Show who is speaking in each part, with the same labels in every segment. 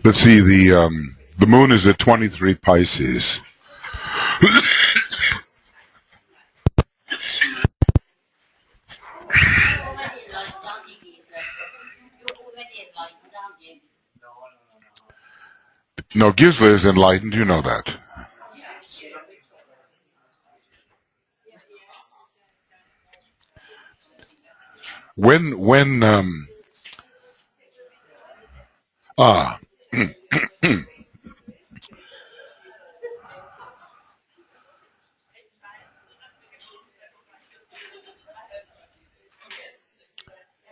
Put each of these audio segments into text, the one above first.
Speaker 1: Let's see. The moon is at 23 Pisces. No, Gisela is enlightened. You know that. When ah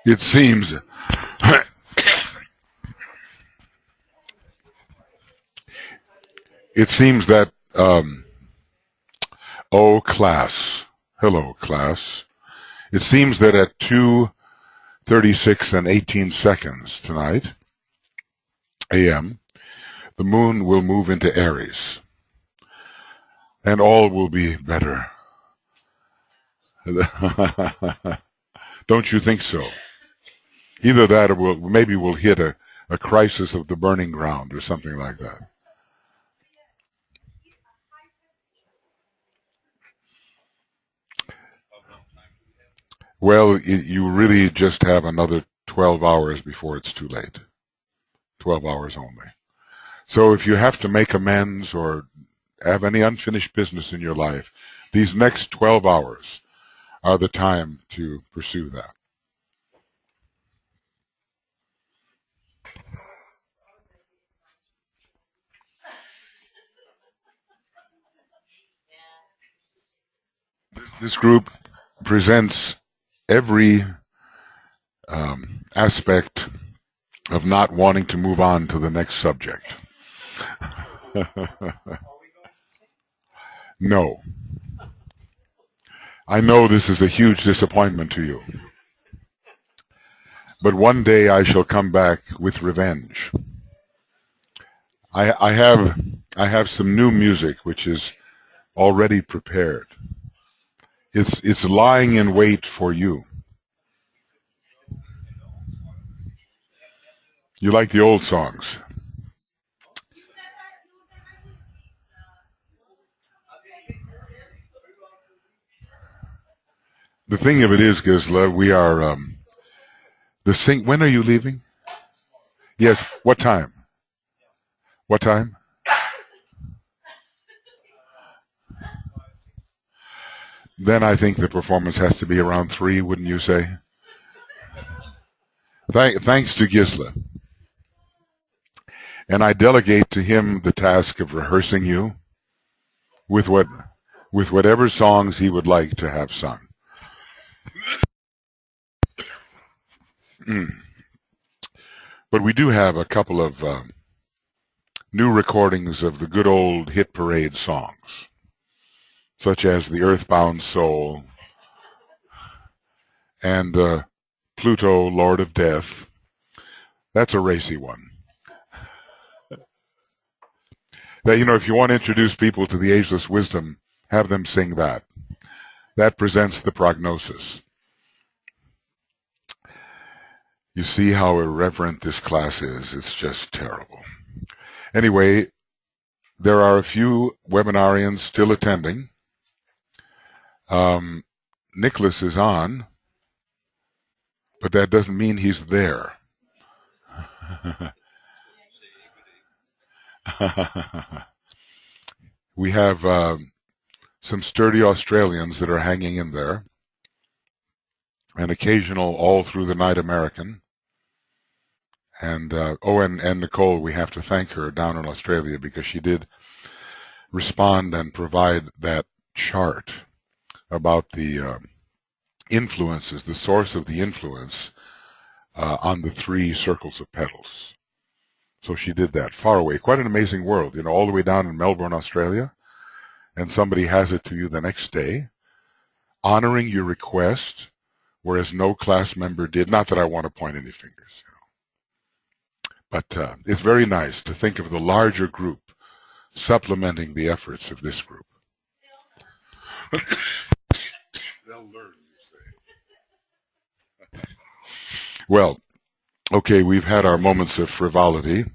Speaker 1: it seems it seems that oh class, hello class. It seems that at 2:36 and 18 seconds tonight, a.m., the moon will move into Aries, and all will be better. Don't you think so? Either that, or maybe we'll hit a crisis of the burning ground, or something like that. Well, you really just have another 12 hours before it's too late. 12 hours only. So if you have to make amends or have any unfinished business in your life, these next 12 hours are the time to pursue that. This group presents every aspect of not wanting to move on to the next subject. No. I know this is a huge disappointment to you. But one day I shall come back with revenge. I have some new music which is already prepared. It's lying in wait for you. You like the old songs. The thing of it is, Gisela, we are when are you leaving? Yes, what time? What time? Then I think the performance has to be around 3, wouldn't you say? Thanks to Gisela. And I delegate to him the task of rehearsing you with whatever songs he would like to have sung. But we do have a couple of new recordings of the good old hit parade songs, such as The Earthbound Soul and Pluto, Lord of Death. That's a racy one. That, if you want to introduce people to the ageless wisdom, have them sing that. That presents the prognosis. You see how irreverent this class is. It's just terrible. Anyway, there are a few webinarians still attending. Nicholas is on, but that doesn't mean he's there. We have some sturdy Australians that are hanging in there, an occasional all through the night American. And and Nicole, we have to thank her down in Australia because she did respond and provide that chart about the influences, the source of the influence on the 3 circles of petals. So she did that far away. Quite an amazing world, all the way down in Melbourne, Australia. And somebody has it to you the next day, honoring your request, whereas no class member did. Not that I want to point any fingers, But it's very nice to think of the larger group supplementing the efforts of this group. They'll learn, you say. Well, okay, we've had our moments of frivolity.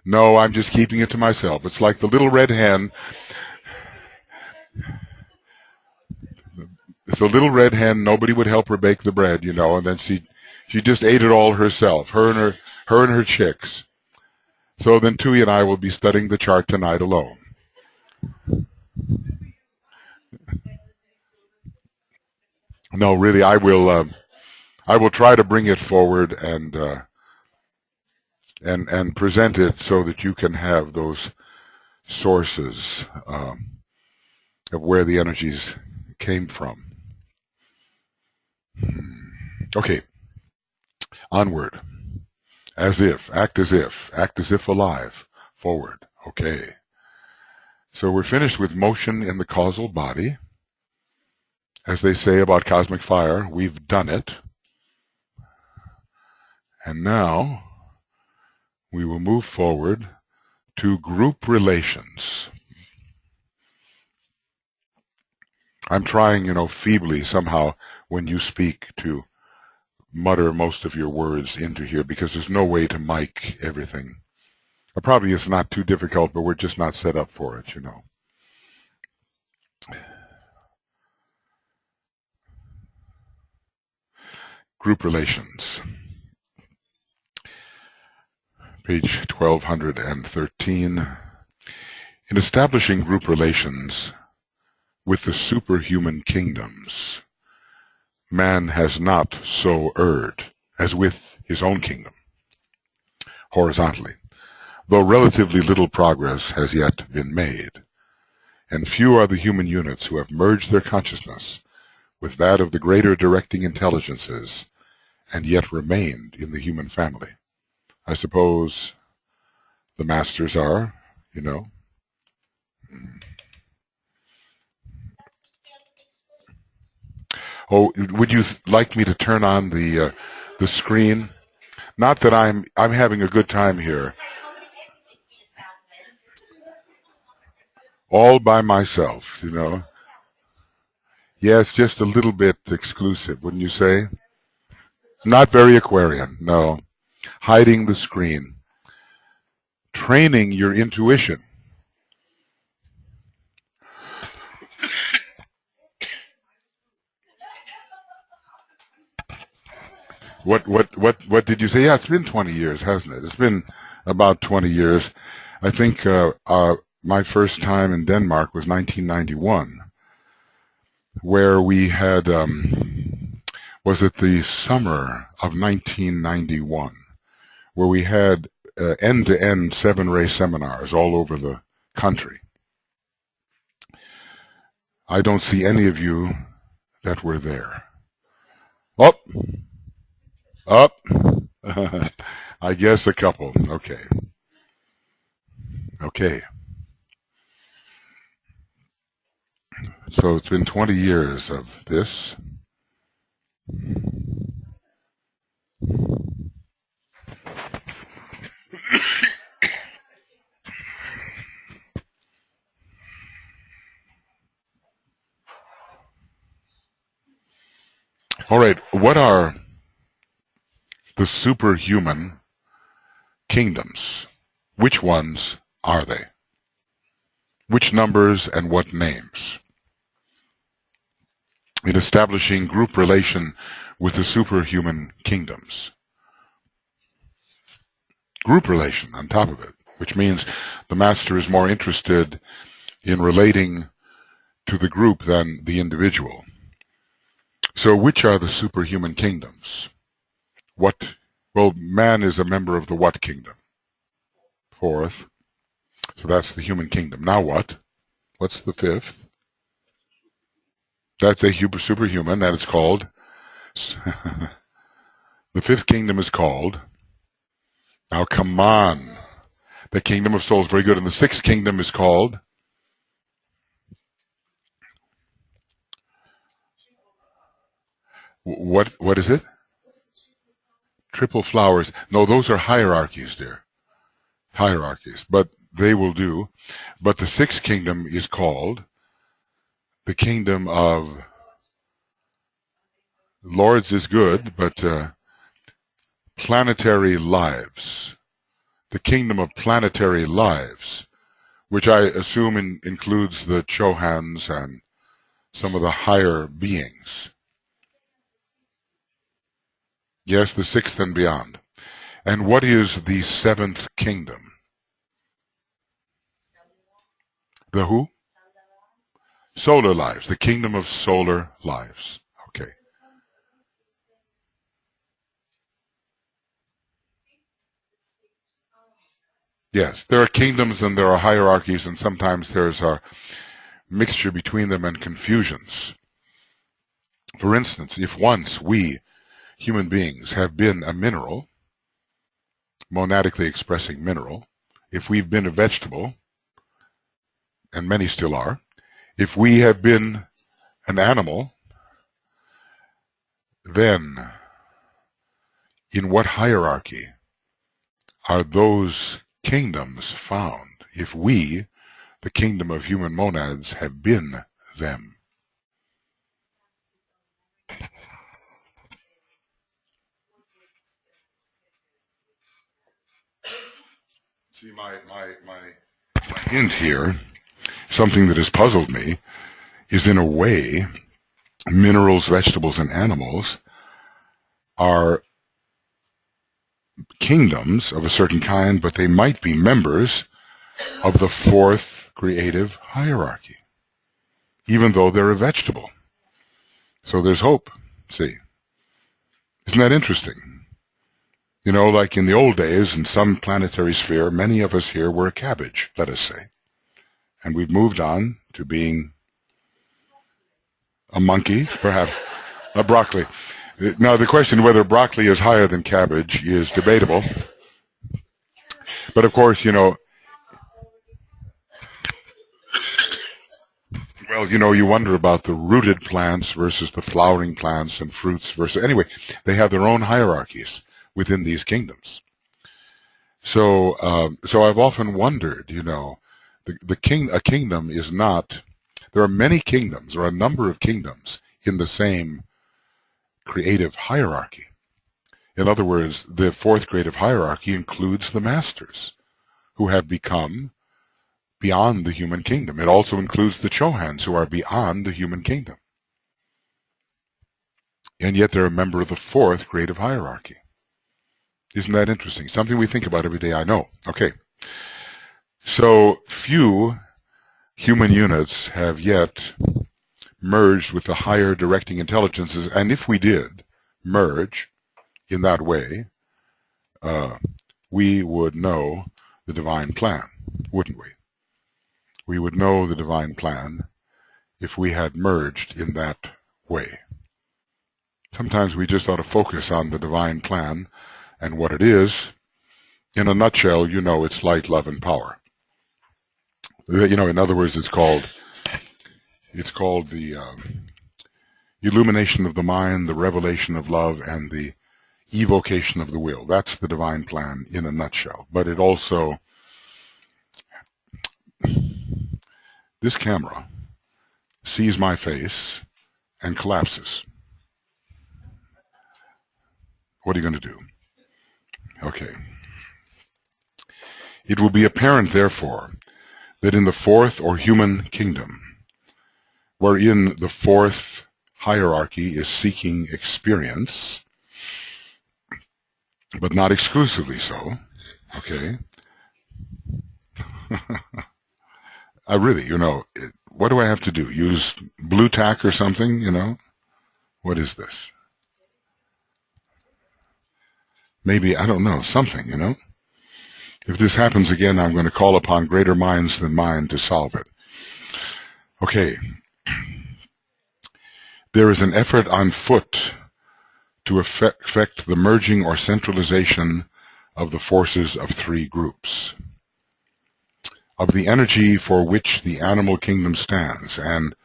Speaker 1: No, I'm just keeping it to myself. It's like the little red hen. It's the little red hen. Nobody would help her bake the bread, you know, and then she just ate it all herself, her and her chicks. So then Tui and I will be studying the chart tonight alone. No, really, I will. I will try to bring it forward and present it so that you can have those sources of where the energies came from. Okay, onward. As if, act as if alive, forward. Okay. So we're finished with motion in the causal body. As they say about cosmic fire, we've done it. And now we will move forward to group relations. I'm trying, feebly somehow when you speak to mutter most of your words into here because there's no way to mic everything. Probably it's not too difficult, but we're just not set up for it, Group relations. Page 1213. In establishing group relations with the superhuman kingdoms, man has not so erred as with his own kingdom, horizontally, though relatively little progress has yet been made, and few are the human units who have merged their consciousness with that of the greater directing intelligences and yet remained in the human family. I suppose the masters are, Oh, would you like me to turn on the screen? Not that I'm having a good time here. All by myself, Yes, just a little bit exclusive, wouldn't you say? Not very Aquarian, no. Hiding the screen. Training your intuition. What did you say? Yeah, it's been 20 years, hasn't it? It's been about 20 years. I think my first time in Denmark was 1991, where we had, was it the summer of 1991, where we had end-to-end 7-ray seminars all over the country. I don't see any of you that were there. Up. I guess a couple. Okay. Okay. So it's been 20 years of this. All right, what are the superhuman kingdoms? Which ones are they? Which numbers and what names? In establishing group relation with the superhuman kingdoms. Group relation on top of it, which means the master is more interested in relating to the group than the individual. So which are the superhuman kingdoms? What? Well, man is a member of the what kingdom? Fourth. So that's the human kingdom. Now what? What's the fifth? That's a superhuman. That is called. The fifth kingdom is called. Now come on. The kingdom of souls, very good. And the sixth kingdom is called. What is it? Triple flowers. No, those are hierarchies, dear. Hierarchies. But they will do. But the sixth kingdom is called the kingdom of Lords is good, but planetary lives. the kingdom of planetary lives, which I assume includes the Chohans and some of the higher beings. Yes, the sixth and beyond. And what is the seventh kingdom? The who? Solar lives, the kingdom of solar lives. Okay. Yes, there are kingdoms and there are hierarchies, and sometimes there's a mixture between them and confusions. For instance, if once we, human beings, have been a mineral, monadically expressing mineral, if we've been a vegetable, and many still are, if we have been an animal, then in what hierarchy are those kingdoms found if we, the kingdom of human monads, have been them? See, my hint here, something that has puzzled me, is in a way, minerals, vegetables, and animals are kingdoms of a certain kind, but they might be members of the fourth creative hierarchy, even though they're a vegetable. So there's hope, see. Isn't that interesting? You know, like in the old days, in some planetary sphere, many of us here were a cabbage, let us say. And we've moved on to being a monkey, perhaps, a broccoli. Now, the question whether broccoli is higher than cabbage is debatable. But of course, you know, well, you know, you wonder about the rooted plants versus the flowering plants and fruits versus, anyway, they have their own hierarchies within these kingdoms. So, so I've often wondered, you know, a kingdom is not, there are many kingdoms, or a number of kingdoms in the same creative hierarchy. In other words, the fourth creative hierarchy includes the masters who have become beyond the human kingdom. It also includes the Chohans who are beyond the human kingdom. And yet they're a member of the fourth creative hierarchy. Isn't that interesting? Something we think about every day, I know. Okay. So few human units have yet merged with the higher directing intelligences, and if we did merge in that way, we would know the divine plan, wouldn't we? We would know the divine plan if we had merged in that way. Sometimes we just ought to focus on the divine plan and what it is. In a nutshell, you know, it's light, love, and power. You know, in other words, it's called the illumination of the mind, the revelation of love, and the evocation of the will. That's the divine plan in a nutshell. But it also, this camera sees my face and collapses. What are you going to do? Okay. It will be apparent, therefore, that in the fourth or human kingdom, wherein the fourth hierarchy is seeking experience, but not exclusively so, okay? I really, you know, what do I have to do? Use blue tack or something, you know? What is this? Maybe, I don't know, something, you know? If this happens again, I'm going to call upon greater minds than mine to solve it. Okay. There is an effort on foot to effect the merging or centralization of the forces of three groups, of the energy for which the animal kingdom stands. And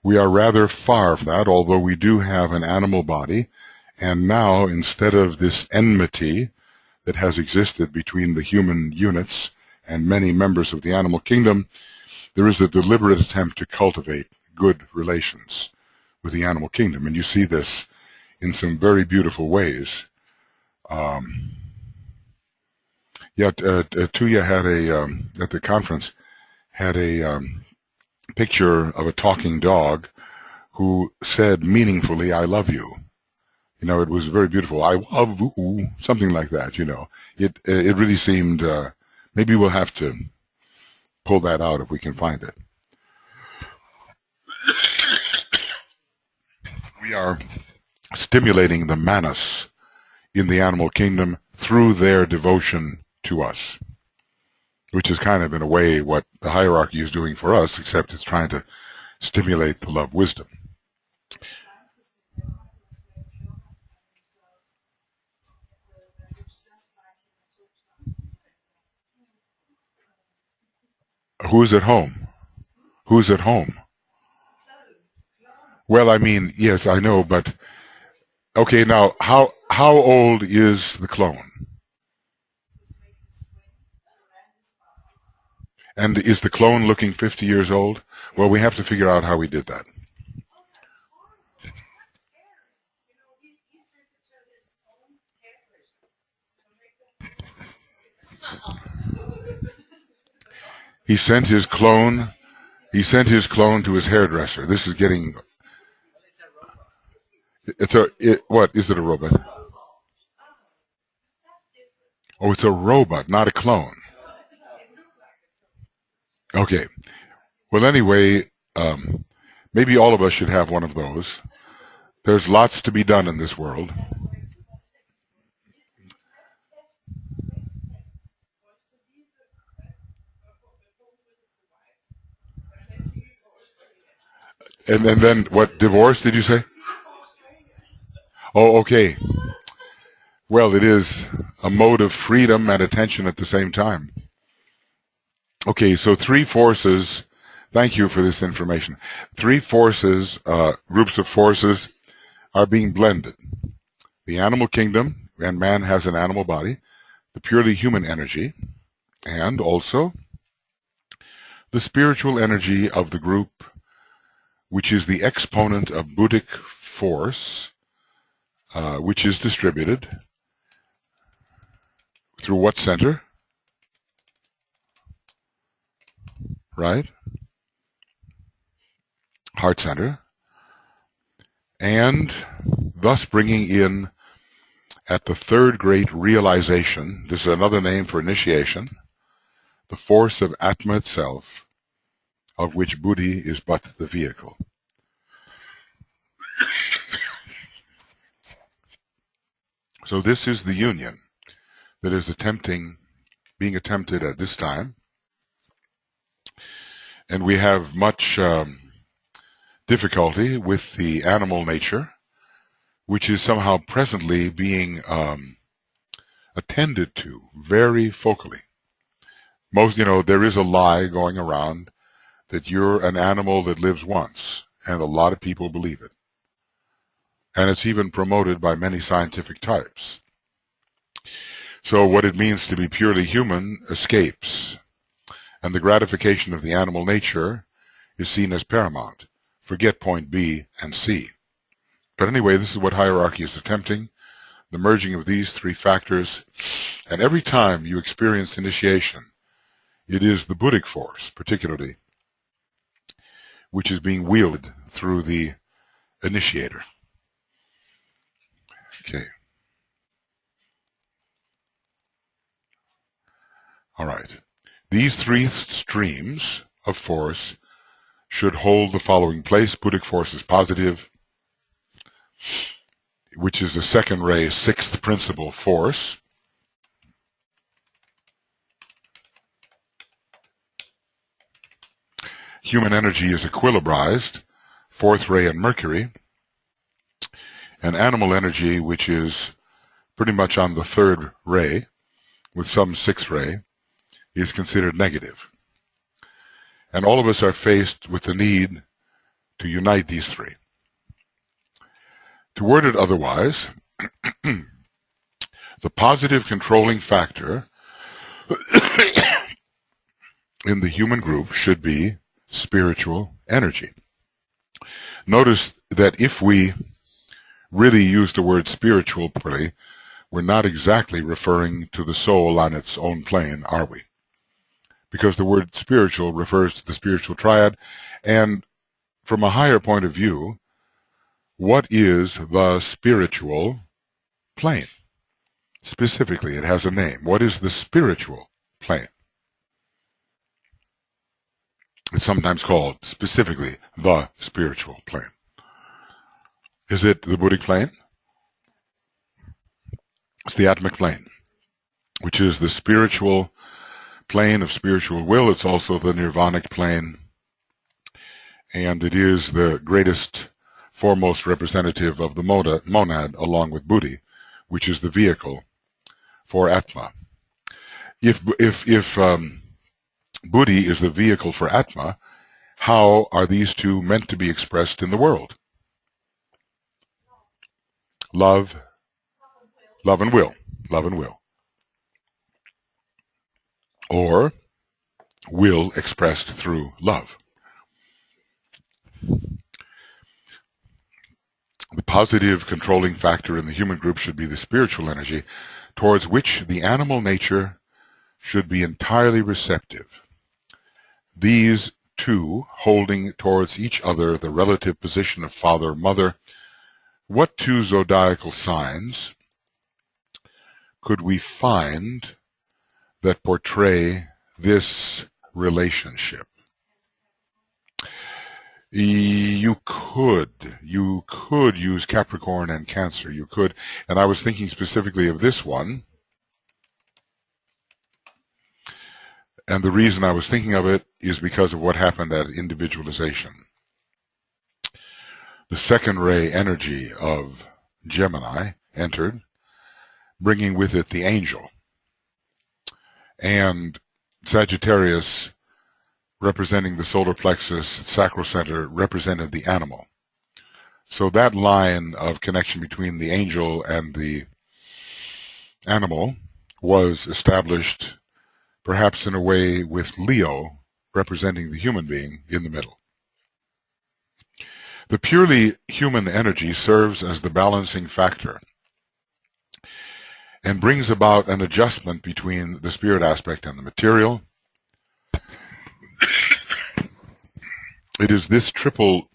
Speaker 1: we are rather far from that, although we do have an animal body. And now, instead of this enmity that has existed between the human units and many members of the animal kingdom, there is a deliberate attempt to cultivate good relations with the animal kingdom. And you see this in some very beautiful ways. Yeah, Tuya had at the conference, had a picture of a talking dog who said meaningfully, "I love you." You know, it was very beautiful. I love you, something like that. You know, it really seemed. Maybe we'll have to pull that out if we can find it. We are stimulating the manas in the animal kingdom through their devotion to us, which is kind of, in a way, what the hierarchy is doing for us, except it's trying to stimulate the love wisdom. Who's at home? Who's at home? Well, I mean, yes, I know, but okay, now how old is the clone? And is the clone looking 50 years old? Well, we have to figure out how we did that. He sent his clone. He sent his clone to his hairdresser. This is getting. What is it? A robot? Oh, it's a robot, not a clone. Okay. Well, anyway, maybe all of us should have one of those. There's lots to be done in this world. And then what? Divorce? Did you say? Oh, okay. Well, it is a mode of freedom and attention at the same time. Okay, so three forces. Thank you for this information. Three forces, groups of forces, are being blended. The animal kingdom, and man has an animal body, the purely human energy, and also the spiritual energy of the group, which is the exponent of Buddhic force, which is distributed through what center? Right? Heart center. And thus bringing in, at the third great realization, this is another name for initiation, the force of Atma itself, of which Buddhi is but the vehicle. So this is the union that is being attempted at this time. And we have much difficulty with the animal nature, which is somehow presently being attended to very focally. There is a lie going around that you're an animal that lives once, and a lot of people believe it. And it's even promoted by many scientific types. So what it means to be purely human escapes, and the gratification of the animal nature is seen as paramount. Forget point B and C. But anyway, this is what hierarchy is attempting, the merging of these three factors. And every time you experience initiation, it is the Buddhic force, particularly, which is being wielded through the initiator. Okay. All right. These three streams of force should hold the following place. Buddhic force is positive, which is the second ray, sixth principle force. Human energy is equilibrized, fourth ray and Mercury. And animal energy, which is pretty much on the third ray, with some sixth ray, is considered negative. And all of us are faced with the need to unite these three. To word it otherwise, the positive controlling factor in the human group should be spiritual energy. Notice that if we really use the word spiritual properly, we're not exactly referring to the soul on its own plane, are we? Because the word spiritual refers to the spiritual triad, and from a higher point of view, what is the spiritual plane? Specifically, it has a name. What is the spiritual plane? It's sometimes called specifically the spiritual plane. Is it the Buddhic plane? It's the Atmic plane, which is the spiritual plane of spiritual will. It's also the Nirvanic plane, and it is the greatest, foremost representative of the monad, along with Buddhi, which is the vehicle for Atma. If Buddhi is the vehicle for Atma, how are these two meant to be expressed in the world? Love, love and will, love and will. Or will expressed through love. The positive controlling factor in the human group should be the spiritual energy, towards which the animal nature should be entirely receptive. These two holding towards each other the relative position of father, mother. What two zodiacal signs could we find that portray this relationship? You could use Capricorn and Cancer. You could, and I was thinking specifically of this one. And the reason I was thinking of it is because of what happened at individualization. The second ray energy of Gemini entered, bringing with it the angel. And Sagittarius, representing the solar plexus, sacral center, represented the animal. So that line of connection between the angel and the animal was established perhaps in a way with Leo representing the human being in the middle. The purely human energy serves as the balancing factor and brings about an adjustment between the spirit aspect and the material. It is this triple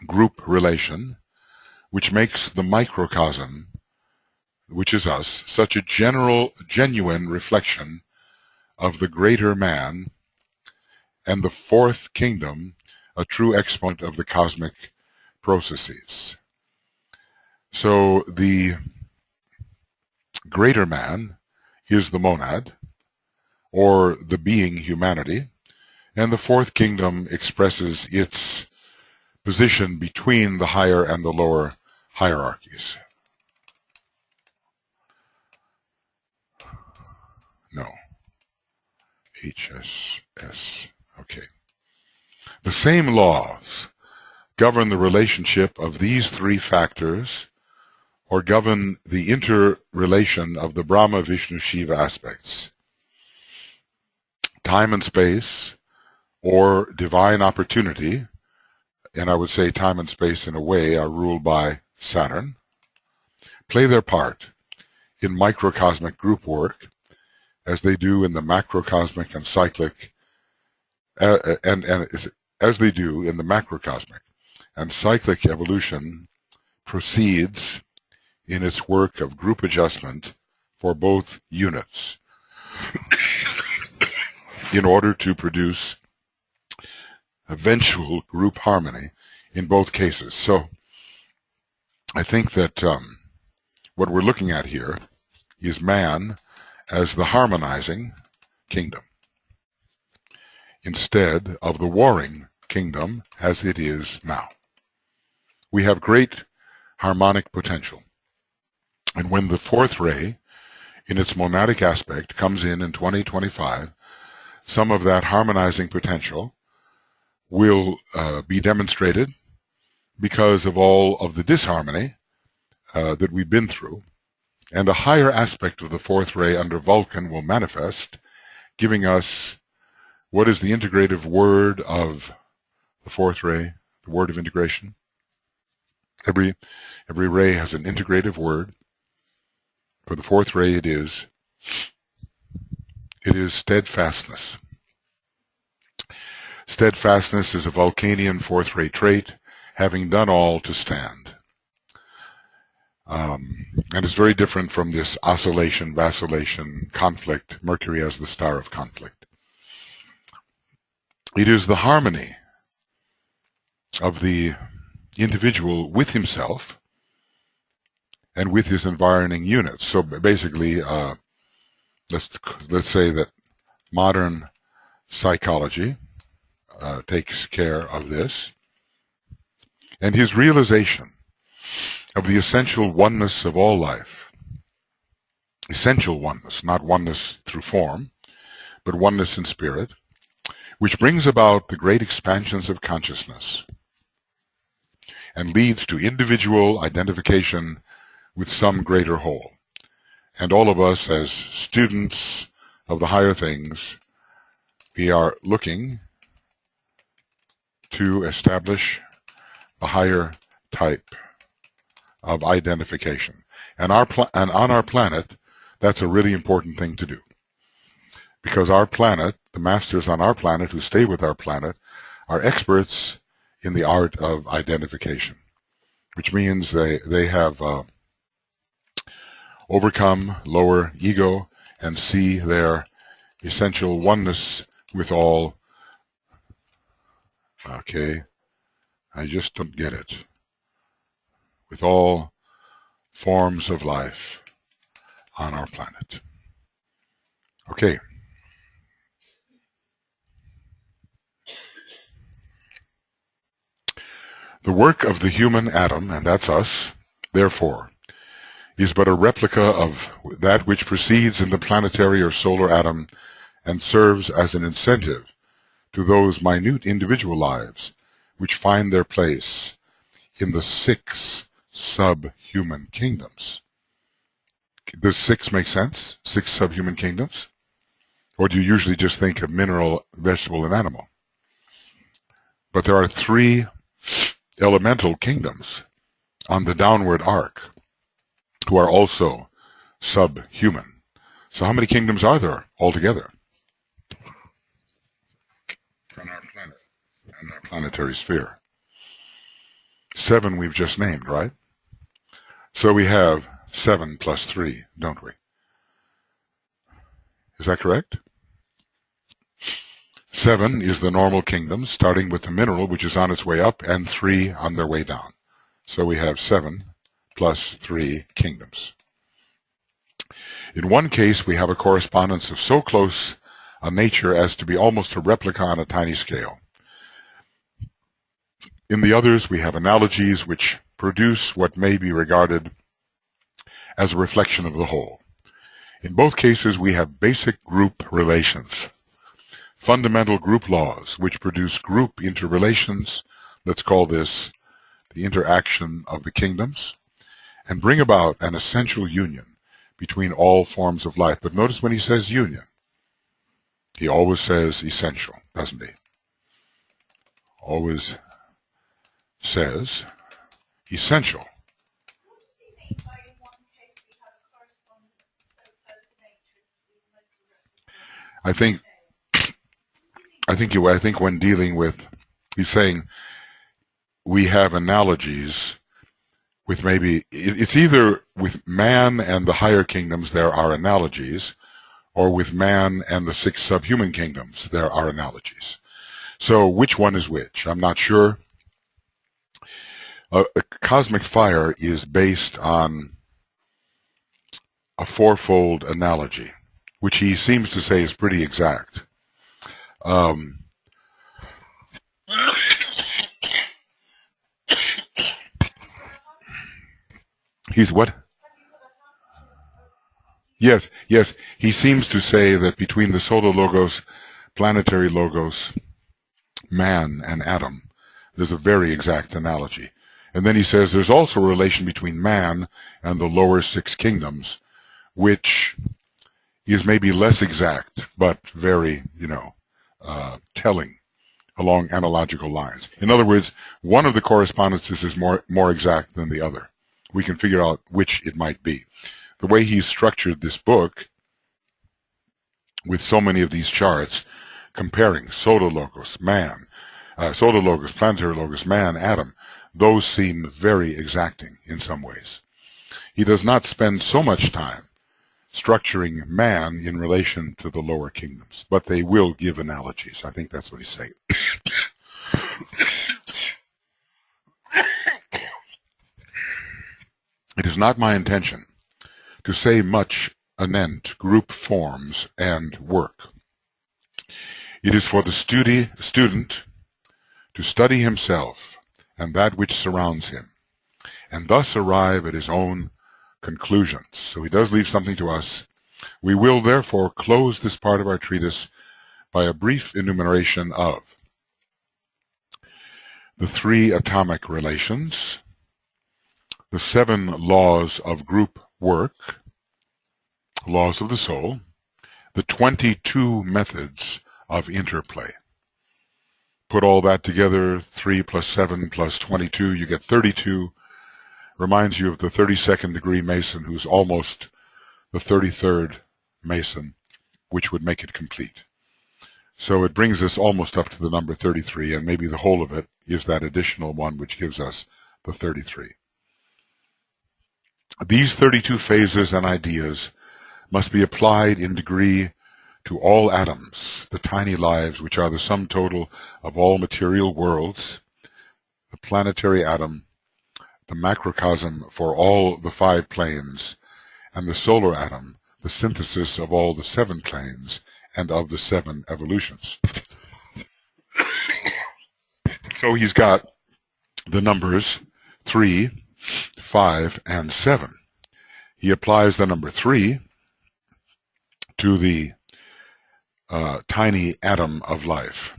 Speaker 1: group relation which makes the microcosm, which is us, such a genuine reflection of the greater man, and the fourth kingdom a true exponent of the cosmic processes. So the greater man is the monad, or the being humanity, and the fourth kingdom expresses its position between the higher and the lower hierarchies. No. HSS. Okay. The same laws govern the relationship of these three factors, or govern the interrelation of the Brahma, Vishnu, Shiva aspects. Time and space, or divine opportunity, and I would say time and space in a way are ruled by Saturn, play their part in microcosmic group work as they do in the macrocosmic and cyclic, as they do in the macrocosmic. And cyclic evolution proceeds in its work of group adjustment for both units in order to produce eventual group harmony in both cases. So I think that what we're looking at here is man as the harmonizing kingdom instead of the warring kingdom as it is now. We have great harmonic potential. And when the fourth ray, in its monadic aspect, comes in 2025, some of that harmonizing potential will be demonstrated because of all of the disharmony that we've been through. And a higher aspect of the fourth ray under Vulcan will manifest, giving us what is the integrative word of the fourth ray, the word of integration. Every ray has an integrative word, For the fourth ray, it is steadfastness. Steadfastness is a Vulcanian fourth ray trait, having done all to stand. And it's very different from this oscillation, vacillation, conflict, Mercury as the star of conflict. It is the harmony of the individual with himself and with his environing units. So basically, let's say that modern psychology takes care of this, and his realization of the essential oneness of all life. Essential oneness, not oneness through form, but oneness in spirit, which brings about the great expansions of consciousness and leads to individual identification with some greater whole. And all of us as students of the higher things, we are looking to establish a higher type of identification. And on our planet, that's a really important thing to do. Because our planet, the masters on our planet who stay with our planet, are experts in the art of identification, which means they have overcome lower ego and see their essential oneness with all. Okay, I just don't get it. With all forms of life on our planet. Okay. The work of the human atom, and that's us, therefore, is but a replica of that which proceeds in the planetary or solar atom and serves as an incentive to those minute individual lives which find their place in the 6 subhuman kingdoms. Does 6 make sense? 6 subhuman kingdoms? Or do you usually just think of mineral, vegetable, and animal? But there are 3 elemental kingdoms on the downward arc who are also subhuman. So how many kingdoms are there altogether on our planet and our planetary sphere? 7 we've just named, right? So we have 7 plus 3, don't we? Is that correct? 7 is the normal kingdoms, starting with the mineral, which is on its way up, and 3 on their way down. So we have 7 plus 3 kingdoms. In one case, we have a correspondence of so close a nature as to be almost a replica on a tiny scale. In the others, we have analogies which produce what may be regarded as a reflection of the whole. In both cases, we have basic group relations, fundamental group laws which produce group interrelations. Let's call this the interaction of the kingdoms, and bring about an essential union between all forms of life. But notice when he says union, he always says essential, doesn't he? Always says essential. I think when dealing with, he's saying we have analogies with maybe, it's either with man and the higher kingdoms there are analogies, or with man and the 6 subhuman kingdoms there are analogies. So which one is which? I'm not sure. A cosmic fire is based on a 4-fold analogy, which he seems to say is pretty exact. He's what? Yes. He seems to say that between the solar logos, planetary logos, man, and atom, there's a very exact analogy. And then he says there's also a relation between man and the lower 6 kingdoms, which is maybe less exact, but very, telling along analogical lines. In other words, one of the correspondences is more exact than the other. We can figure out which it might be. the way he's structured this book with so many of these charts comparing solar logos, man, solar logos, planetary logos, man, atom, those seem very exacting in some ways. He does not spend so much time structuring man in relation to the lower kingdoms, but they will give analogies. I think that's what he's saying. It is not my intention to say much anent group forms and work. It is for the student to study himself and that which surrounds him, and thus arrive at his own conclusions. So he does leave something to us. We will therefore close this part of our treatise by a brief enumeration of the 3 atomic relations, the 7 laws of group work, laws of the soul, the 22 methods of interplay. Put all that together, 3 plus 7 plus 22, you get 32. Reminds you of the 32nd degree Mason, who's almost the 33rd Mason, which would make it complete. So it brings us almost up to the number 33, and maybe the whole of it is that additional one which gives us the 33. These 32 phases and ideas must be applied in degree to all atoms, the tiny lives which are the sum total of all material worlds, the planetary atom, the macrocosm for all the 5 planes, and the solar atom, the synthesis of all the 7 planes and of the 7 evolutions. So he's got the numbers 3, 5, and 7. He applies the number 3 to the tiny atom of life.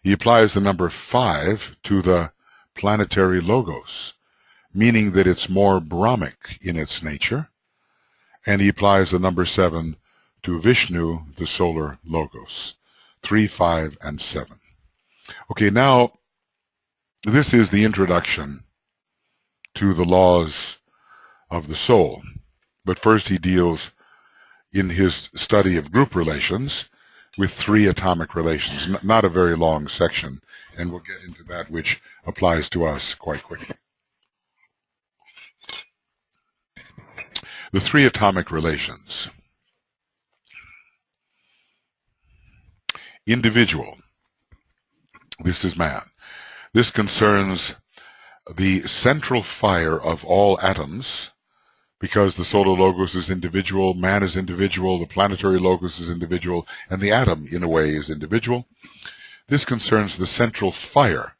Speaker 1: He applies the number 5 to the planetary logos, meaning that it's more Brahmic in its nature, and he applies the number 7 to Vishnu, the solar logos. 3, 5, and 7. Okay, now this is the introduction to the laws of the soul. But first he deals in his study of group relations with 3 atomic relations. Not a very long section, and we'll get into that which applies to us quite quickly. The 3 atomic relations. Individual. This is man. This concerns the central fire of all atoms, because the solar logos is individual, man is individual, the planetary logos is individual, and the atom, in a way, is individual. This concerns the central fire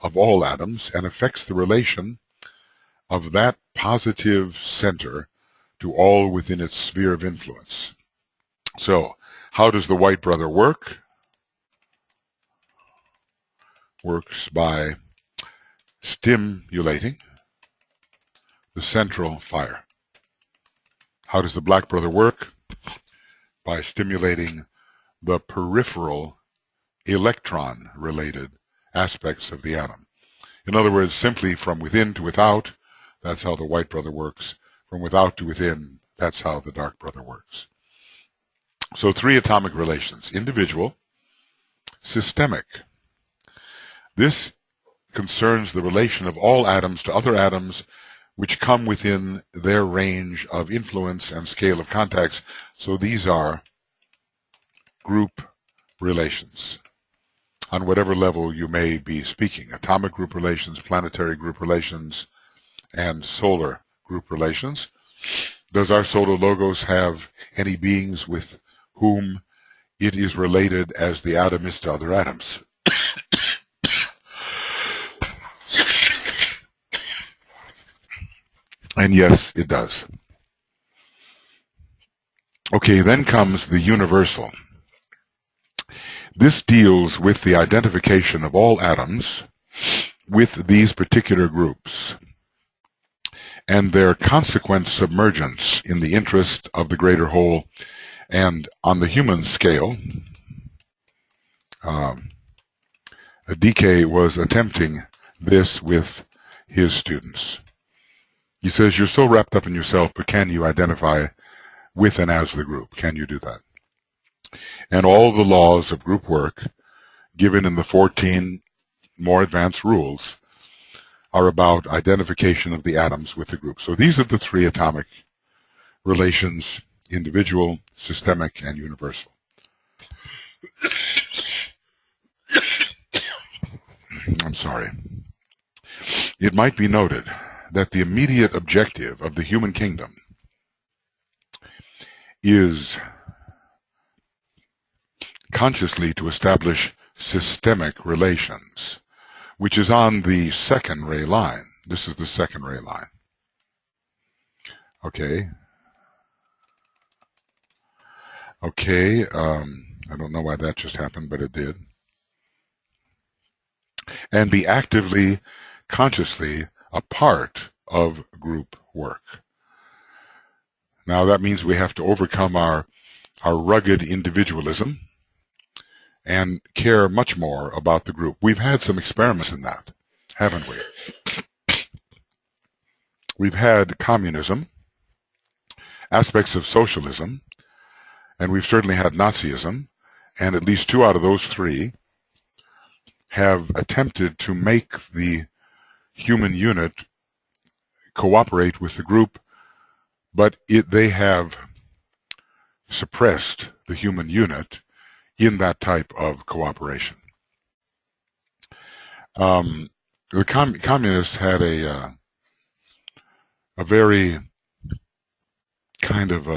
Speaker 1: of all atoms and affects the relation of that positive center to all within its sphere of influence. So, how does the white brother work? Works by stimulating the central fire. How does the black brother work? By stimulating the peripheral electron-related aspects of the atom. In other words, simply from within to without, that's how the white brother works. From without to within, that's how the dark brother works. So 3 atomic relations: individual, systemic. This concerns the relation of all atoms to other atoms which come within their range of influence and scale of contacts. So these are group relations on whatever level you may be speaking: atomic group relations, planetary group relations, and solar group relations. Does our solar logos have any beings with whom it is related as the atom is to other atoms? And yes, it does. Okay, then comes the universal. This deals with the identification of all atoms with these particular groups and their consequent submergence in the interest of the greater whole. And on the human scale, DK was attempting this with his students. He says, you're so wrapped up in yourself, but can you identify with and as the group? Can you do that? And all the laws of group work given in the 14 more advanced rules are about identification of the atoms with the group. So these are the three atomic relations: individual, systemic, and universal. I'm sorry. It might be noted that the immediate objective of the human kingdom is consciously to establish systemic relations, which is on the second ray line. This is the second ray line. Okay. Okay. I don't know why that just happened, but it did. And be actively, consciously a part of group work. Now that means we have to overcome our rugged individualism and care much more about the group. We've had some experiments in that, haven't we? We've had communism, aspects of socialism, and we've certainly had Nazism, and at least two out of those three have attempted to make the human unit cooperate with the group, but they have suppressed the human unit in that type of cooperation. The communists had a very kind of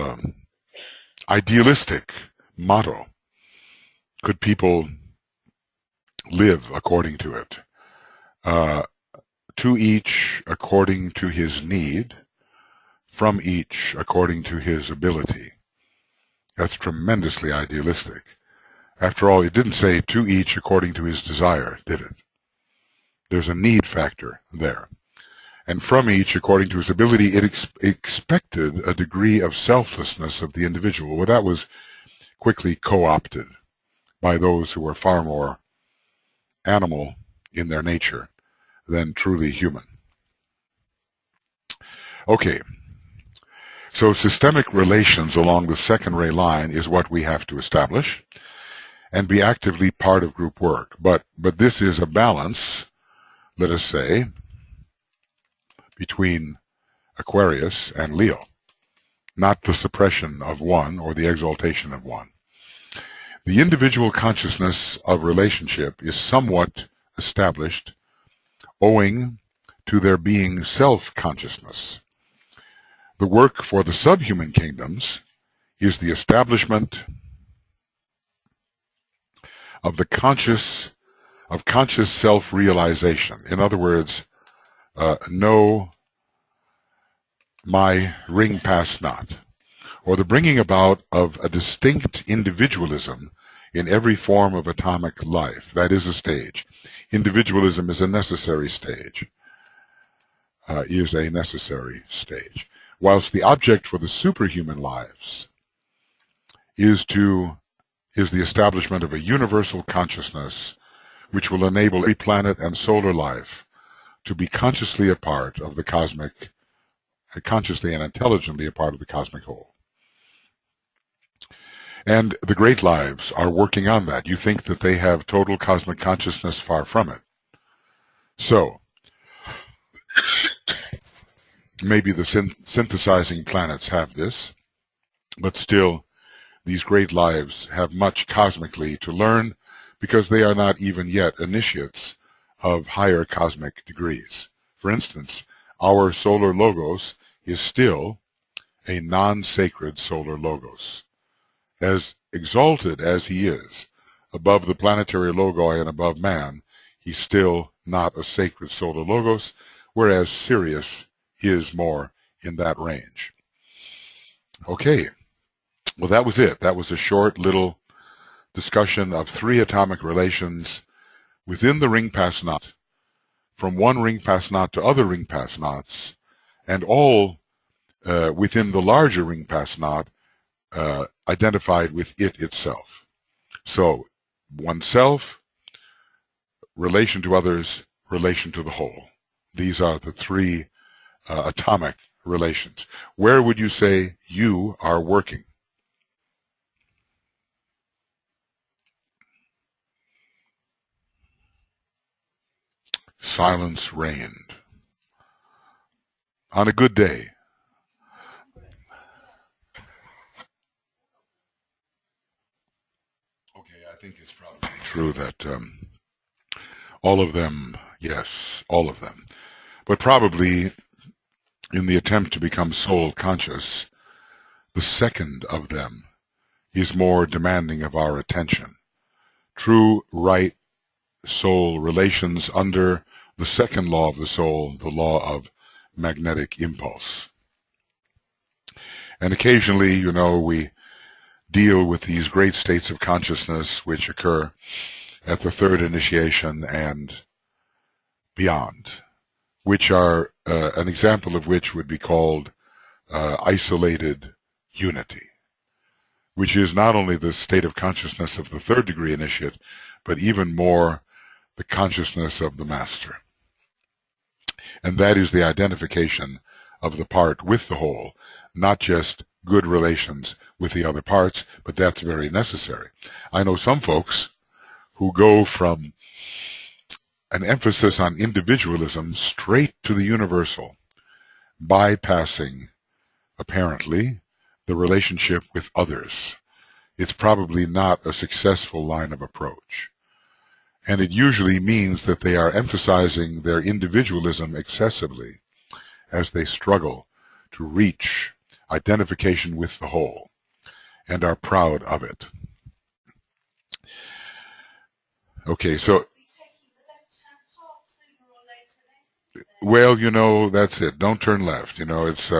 Speaker 1: idealistic motto. Could people live according to it? To each according to his need, from each according to his ability. That's tremendously idealistic. After all, it didn't say to each according to his desire, did it? There's a need factor there. And from each according to his ability, it expected a degree of selflessness of the individual. Well, that was quickly co-opted by those who were far more animal in their nature than truly human. Okay. So systemic relations along the second ray line is what we have to establish and be actively part of group work. But this is a balance, let us say, between Aquarius and Leo, not the suppression of one or the exaltation of one. The individual consciousness of relationship is somewhat established owing to there being self-consciousness. The work for the subhuman kingdoms is the establishment of the conscious self-realization. In other words, know my ring pass not, or the bringing about of a distinct individualism in every form of atomic life. That is a stage. Individualism is a necessary stage. Whilst the object for the superhuman lives is the establishment of a universal consciousness which will enable every planet and solar life to be consciously a part of the cosmic, consciously and intelligently a part of the cosmic whole. And the great lives are working on that. You think that they have total cosmic consciousness? Far from it. So, maybe the synthesizing planets have this, but still, these great lives have much cosmically to learn because they are not even yet initiates of higher cosmic degrees. For instance, our solar logos is still a non-sacred solar logos. As exalted as he is above the planetary logoi and above man, he's still not a sacred solar logos, whereas Sirius is more in that range. Okay, well, that was it. That was a short little discussion of three atomic relations within the ring pass knot, from one ring pass knot to other ring pass knots, and all within the larger ring pass knot identified with it itself. So, oneself, relation to others, relation to the whole. These are the three atomic relations. Where would you say you are working? Silence reigned. On a good day. Okay, I think it's probably true that all of them, yes, all of them. But probably in the attempt to become soul conscious, the second of them is more demanding of our attention. True right soul relations under the second law of the soul, the law of magnetic impulse. And occasionally, you know, we deal with these great states of consciousness which occur at the third initiation and beyond, which are an example of which would be called isolated unity, which is not only the state of consciousness of the third degree initiate, but even more the consciousness of the master. And that is the identification of the part with the whole, not just good relations with the other parts, but that's very necessary. I know some folks who go from an emphasis on individualism straight to the universal, bypassing, apparently, the relationship with others. It's probably not a successful line of approach. And it usually means that they are emphasizing their individualism excessively as they struggle to reach identification with the whole and are proud of it. Okay, so, well, you know, that's it. Don't turn left. You know, it's,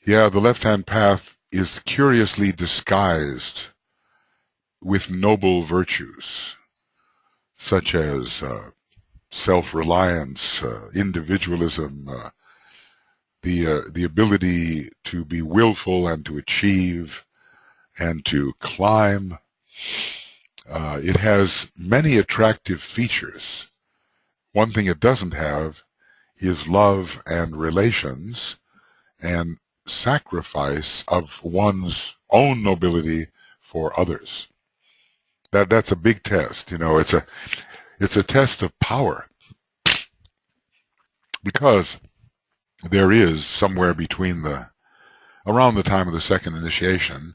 Speaker 1: yeah, the left-hand path is curiously disguised with noble virtues, such as self-reliance, individualism, the ability to be willful and to achieve and to climb. It has many attractive features. One thing it doesn't have is love and relations and sacrifice of one's own nobility for others. That's a big test. You know, it's a test of power, because there is somewhere between around the time of the second initiation,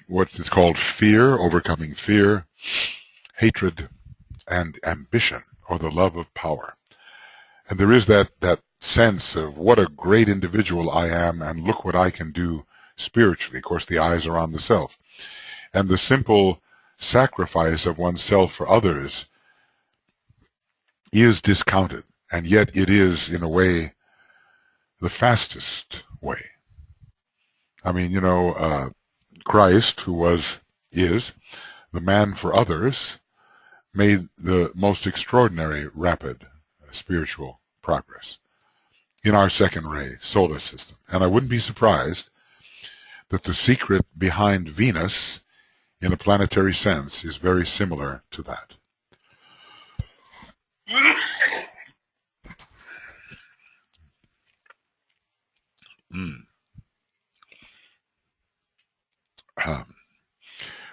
Speaker 1: what is called fear, overcoming fear, hatred, and ambition, or the love of power. And there is that sense of what a great individual I am, and look what I can do spiritually. Of course, the eyes are on the self. And the simple sacrifice of oneself for others is discounted, and yet it is, in a way, the fastest way. I mean, you know, Christ, who is the man for others, made the most extraordinary rapid spiritual progress in our second ray solar system. And I wouldn't be surprised that the secret behind Venus, in a planetary sense, is very similar to that.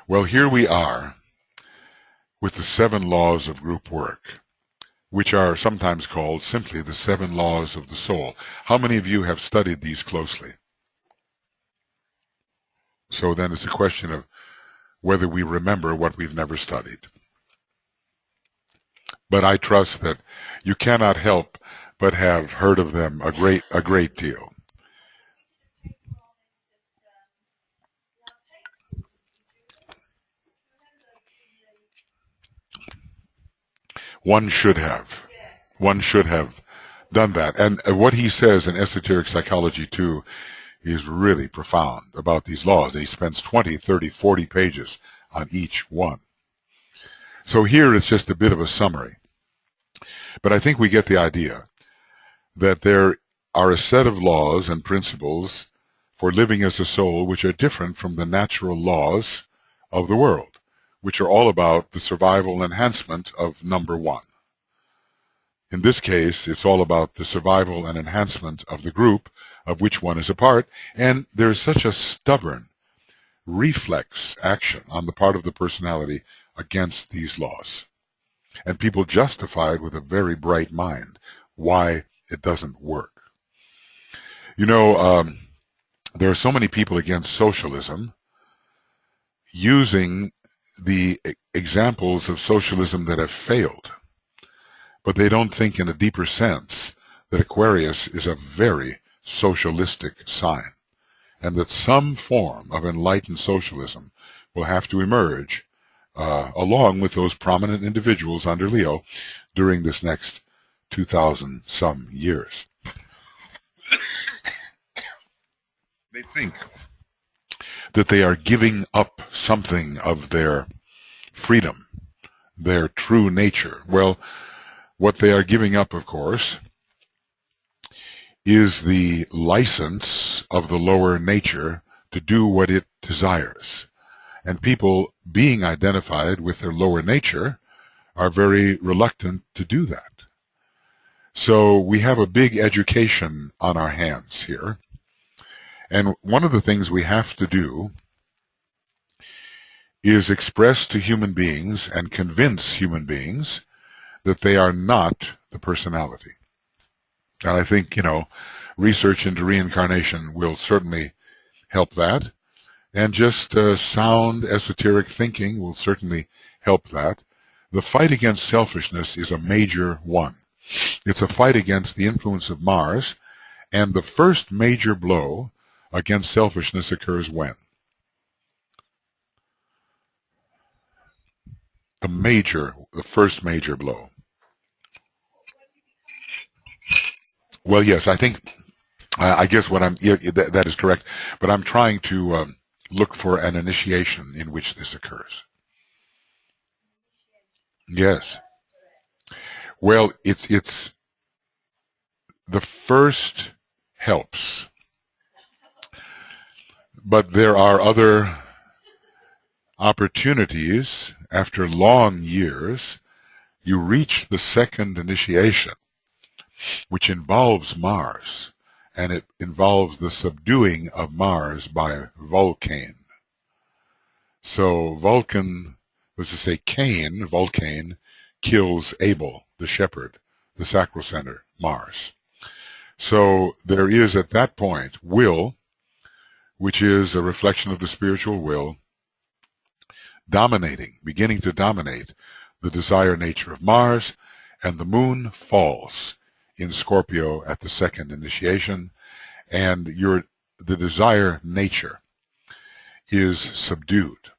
Speaker 1: Well, here we are with the 7 laws of group work, which are sometimes called simply the 7 laws of the soul. How many of you have studied these closely? So then it's a question of whether we remember what we've never studied. But I trust that you cannot help but have heard of them a great deal. One should have done that. And what he says in Esoteric Psychology 2 is really profound about these laws. He spends 20, 30, 40 pages on each one. So here it's just a bit of a summary. But I think we get the idea that there are a set of laws and principles for living as a soul which are different from the natural laws of the world, which are all about the survival and enhancement of number 1. In this case, it's all about the survival and enhancement of the group of which one is a part, and there's such a stubborn reflex action on the part of the personality against these laws. And people justify it with a very bright mind why it doesn't work. You know, there are so many people against socialism using the examples of socialism that have failed, but they don't think in a deeper sense that Aquarius is a very socialistic sign, and that some form of enlightened socialism will have to emerge along with those prominent individuals under Leo during this next 2,000 some years. They think that they are giving up something of their freedom, their true nature. Well, what they are giving up, of course, is the license of the lower nature to do what it desires. And people being identified with their lower nature are very reluctant to do that. So we have a big education on our hands here. And one of the things we have to do is express to human beings and convince human beings that they are not the personality. And I think, research into reincarnation will certainly help that. And just sound esoteric thinking will certainly help that. The fight against selfishness is a major one. It's a fight against the influence of Mars, and the first major blow against selfishness occurs when? The first major blow. Well, yes, I think, I guess that is correct, but I'm trying to look for an initiation in which this occurs. Yes. Well, it's the first helps, but there are other opportunities. After long years, you reach the second initiation, which involves Mars, and it involves the subduing of Mars by Vulcan. So Vulcan, Vulcan kills Abel, the shepherd, the sacrocenter, Mars. So there is at that point will, which is a reflection of the spiritual will, beginning to dominate the desire nature of Mars, and the moon falls in Scorpio at the second initiation, and the desire nature is subdued,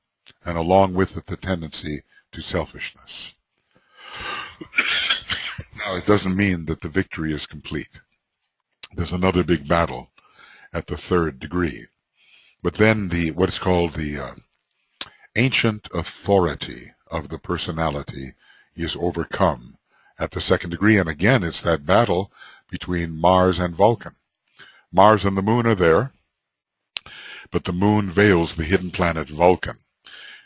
Speaker 1: and along with it the tendency to selfishness. Now, it doesn't mean that the victory is complete. There's another big battle at the third degree. But then what is called the ancient authority of the personality is overcome at the second degree. And again, it's that battle between Mars and Vulcan. Mars and the moon are there, but the moon veils the hidden planet Vulcan,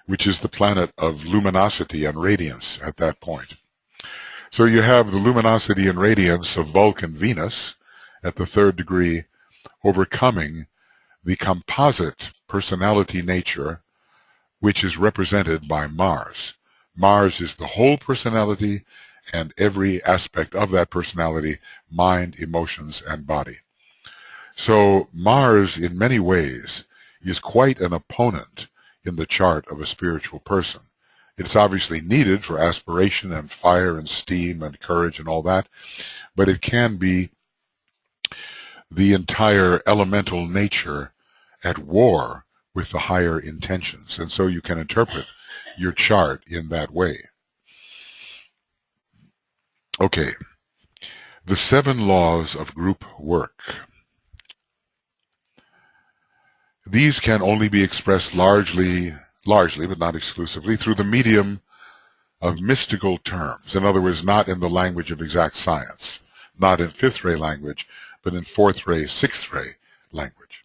Speaker 1: which is the planet of luminosity and radiance at that point. So you have the luminosity and radiance of Vulcan Venus at the third degree overcoming the composite personality nature, which is represented by Mars. Mars is the whole personality and every aspect of that personality, mind, emotions, and body. So Mars, in many ways, is quite an opponent in the chart of a spiritual person. It's obviously needed for aspiration and fire and steam and courage and all that, but it can be the entire elemental nature at war with the higher intentions. And so you can interpret your chart in that way. Okay, the 7 laws of group work. These can only be expressed largely, but not exclusively, through the medium of mystical terms. In other words, not in the language of exact science, not in 5th ray language, but in 4th ray, 6th ray language.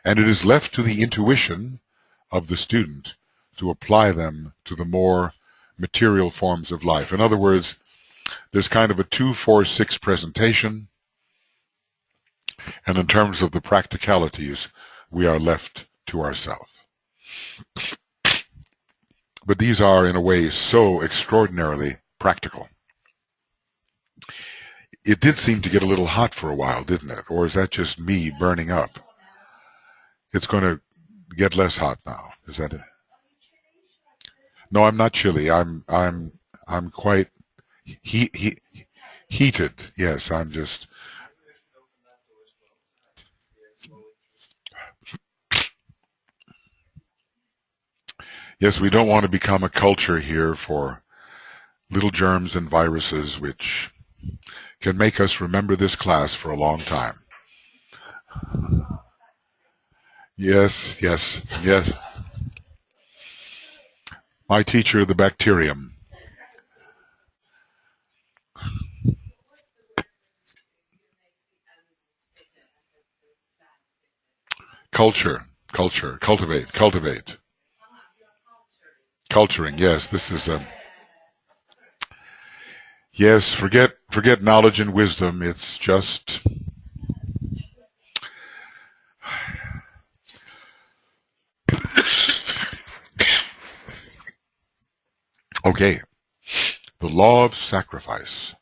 Speaker 1: And it is left to the intuition of the student to apply them to the more material forms of life. In other words, There's kind of a 2-4-6 presentation, and in terms of the practicalities, we are left to ourselves. But these are, in a way, so extraordinarily practical. It did seem to get a little hot for a while, didn't it? Or is that just me burning up? It's going to get less hot now. Is that it? No, I'm not chilly. I'm quite heated. Yes, I'm just. Yes, we don't want to become a culture here for little germs and viruses which can make us remember this class for a long time. Yes, yes, yes. My teacher, the bacterium. Culture, cultivate. Culturing, yes, this is a... Yes, forget knowledge and wisdom. It's just... Okay, the law of sacrifice.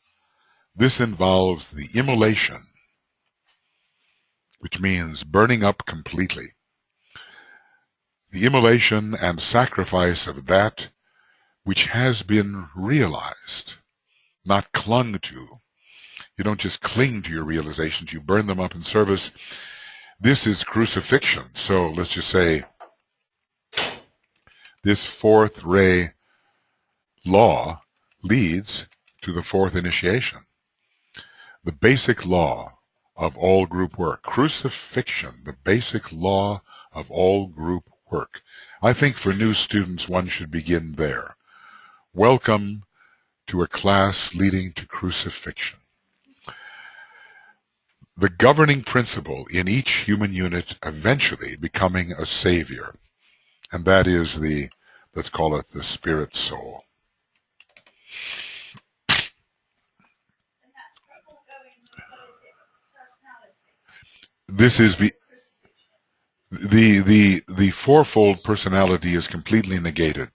Speaker 1: This involves the immolation, which means burning up completely. The immolation and sacrifice of that which has been realized, not clung to. You don't just cling to your realizations, you burn them up in service. This is crucifixion. So let's just say this fourth ray law leads to the fourth initiation. The basic law of all group work. Crucifixion, the basic law of all group work. I think for new students one should begin there. Welcome to a class leading to crucifixion. The governing principle in each human unit eventually becoming a savior. And that is the, let's call it the spirit soul. This is the fourfold personality is completely negated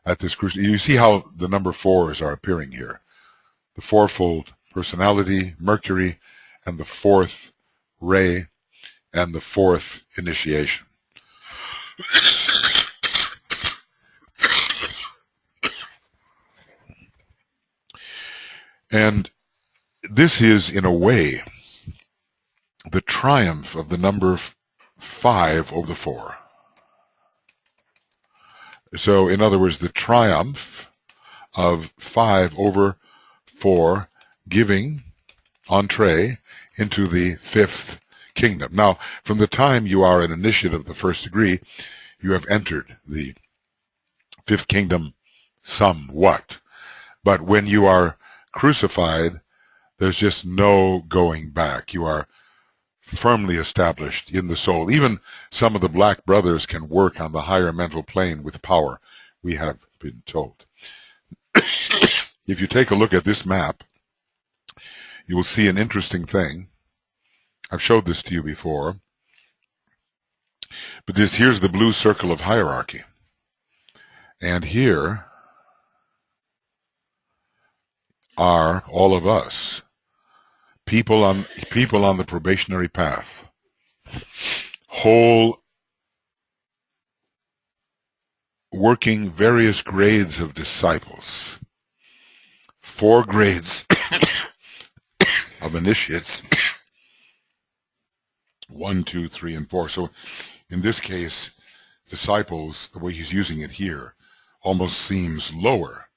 Speaker 1: at this crucial. You see how the number 4s are appearing here. The fourfold personality, Mercury, and the fourth ray, and the fourth initiation. And this is, in a way, the triumph of the number 5 over the 4. So, in other words, the triumph of 5 over 4 giving entree into the 5th kingdom. Now, from the time you are an initiate of the 1st degree, you have entered the 5th kingdom somewhat. But when you are crucified, there's just no going back. You are firmly established in the soul. Even some of the black brothers can work on the higher mental plane with power, we have been told. If you take a look at this map, you will see an interesting thing. I've showed this to you before. But here's the blue circle of hierarchy. And here are all of us, people on the probationary path, whole working various grades of disciples, 4 grades of initiates, 1, 2, 3, and 4. So in this case, disciples, the way he's using it here, almost seems lower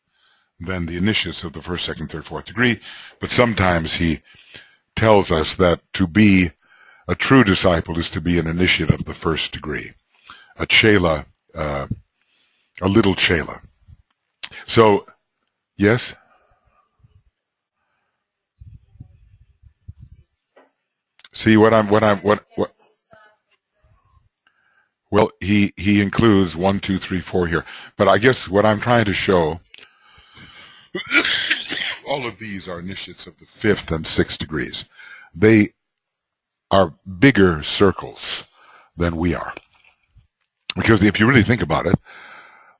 Speaker 1: than the initiates of the 1st, 2nd, 3rd, 4th degree, but sometimes he tells us that to be a true disciple is to be an initiate of the 1st degree, a chela, a little chela. So, yes? See what well, he includes 1, 2, 3, 4 here. But I guess what I'm trying to show all of these are initiates of the 5th and 6th degrees. They are bigger circles than we are. Because if you really think about it,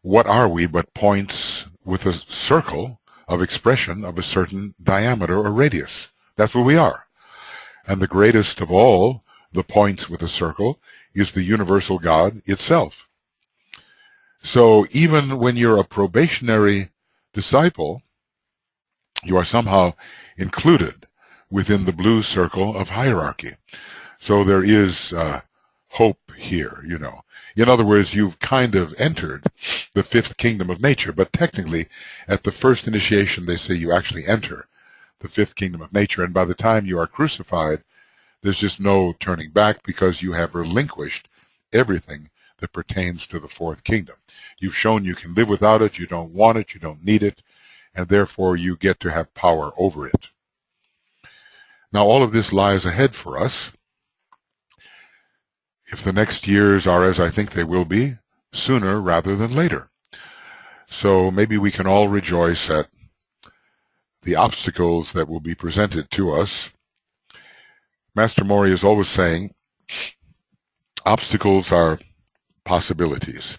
Speaker 1: what are we but points with a circle of expression of a certain diameter or radius? That's what we are. And the greatest of all the points with a circle is the universal God itself. So even when you're a probationary disciple, you are somehow included within the blue circle of hierarchy. So there is hope here, you know. In other words, you've kind of entered the 5th kingdom of nature, but technically at the first initiation they say you actually enter the 5th kingdom of nature, and by the time you are crucified, there's just no turning back because you have relinquished everything that pertains to the 4th kingdom. You've shown you can live without it, you don't want it, you don't need it, and therefore you get to have power over it. Now all of this lies ahead for us. If the next years are as I think they will be, sooner rather than later. So maybe we can all rejoice at the obstacles that will be presented to us. Master Mori is always saying, obstacles are possibilities.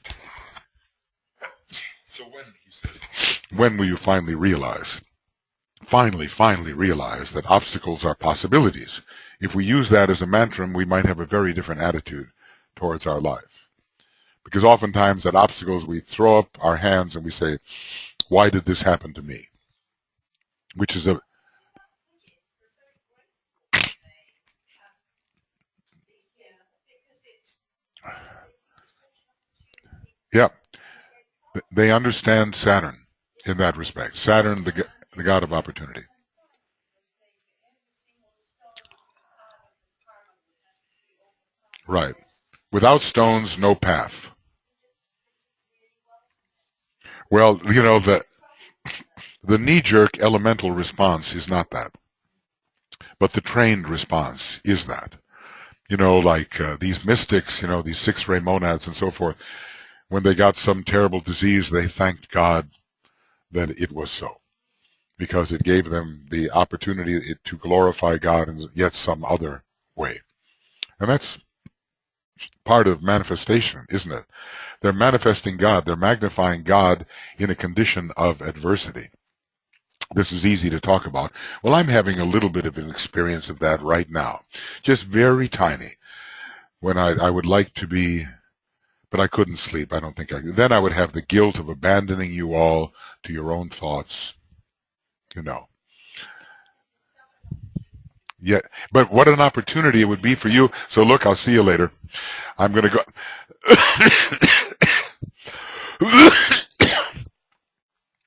Speaker 1: So he says, when will you finally realize that obstacles are possibilities? If we use that as a mantra, we might have a very different attitude towards our life. Because oftentimes at obstacles we throw up our hands and we say, why did this happen to me? Which is a... Yeah, they understand Saturn in that respect. Saturn, the god of opportunity. Right. Without stones, no path. Well, you know, the knee-jerk elemental response is not that. But the trained response is that. You know, like these mystics, you know, these 6-ray monads and so forth, when they got some terrible disease, they thanked God that it was so, because it gave them the opportunity to glorify God in yet some other way. And that's part of manifestation, isn't it? They're manifesting God. They're magnifying God in a condition of adversity. This is easy to talk about. Well, I'm having a little bit of an experience of that right now. Just very tiny. When I would like to be, but I couldn't sleep. I don't think I could. Then I would have the guilt of abandoning you all to your own thoughts. You know. Yeah, but what an opportunity it would be for you. So look, I'll see you later. I'm going to go.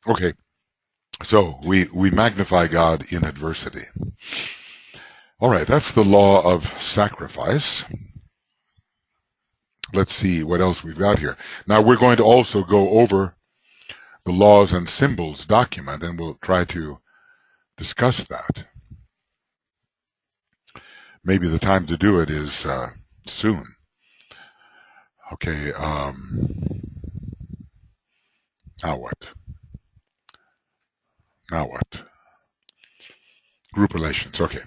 Speaker 1: Okay. So we magnify God in adversity. All right, that's the law of sacrifice. Let's see what else we've got here. Now we're going to also go over the laws and symbols document, and we'll try to discuss that. Maybe the time to do it is soon. Okay, now what? Now what? Group relations, okay.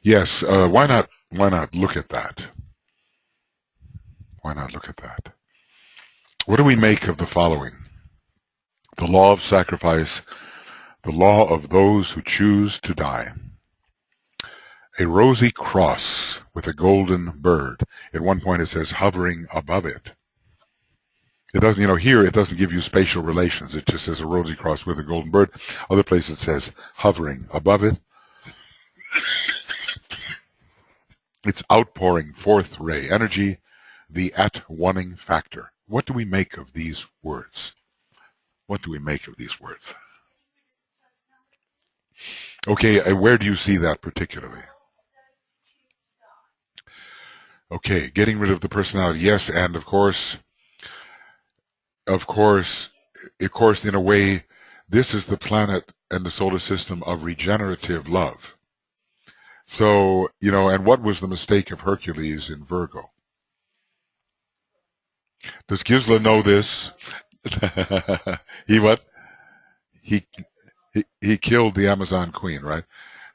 Speaker 1: Yes, why not look at that? Why not look at that? What do we make of the following? The law of sacrifice, the law of those who choose to die. A rosy cross with a golden bird. At one point it says hovering above it. It doesn't, you know, here it doesn't give you spatial relations. It just says a rosy cross with a golden bird. Other places it says hovering above it. It's outpouring fourth ray energy, the at-oneing factor. What do we make of these words? What do we make of these words? Okay, where do you see that particularly? Okay, getting rid of the personality, yes, and of course, in a way, this is the planet and the solar system of regenerative love. So, you know, and what was the mistake of Hercules in Virgo? Does Gisela know this? He what? he he killed the Amazon queen, right?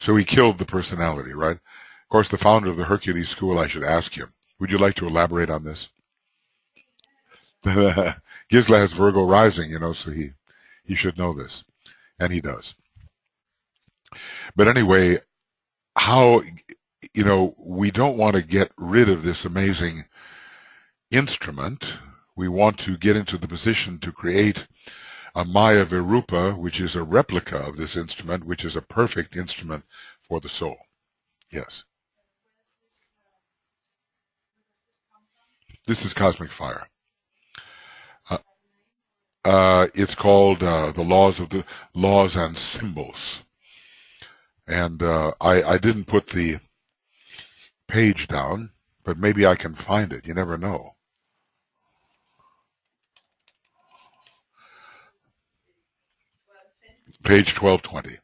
Speaker 1: So he killed the personality, right? Of course, the founder of the Hercules School, I should ask him, would you like to elaborate on this? Gisela has Virgo rising, so he should know this, and he does. But anyway, how, we don't want to get rid of this amazing instrument. We want to get into the position to create a Maya Virupa, which is a replica of this instrument, which is a perfect instrument for the soul. Yes. This is cosmic fire. Uh, it's called the laws and symbols. And I didn't put the page down, but maybe I can find it. You never know. Page 1220.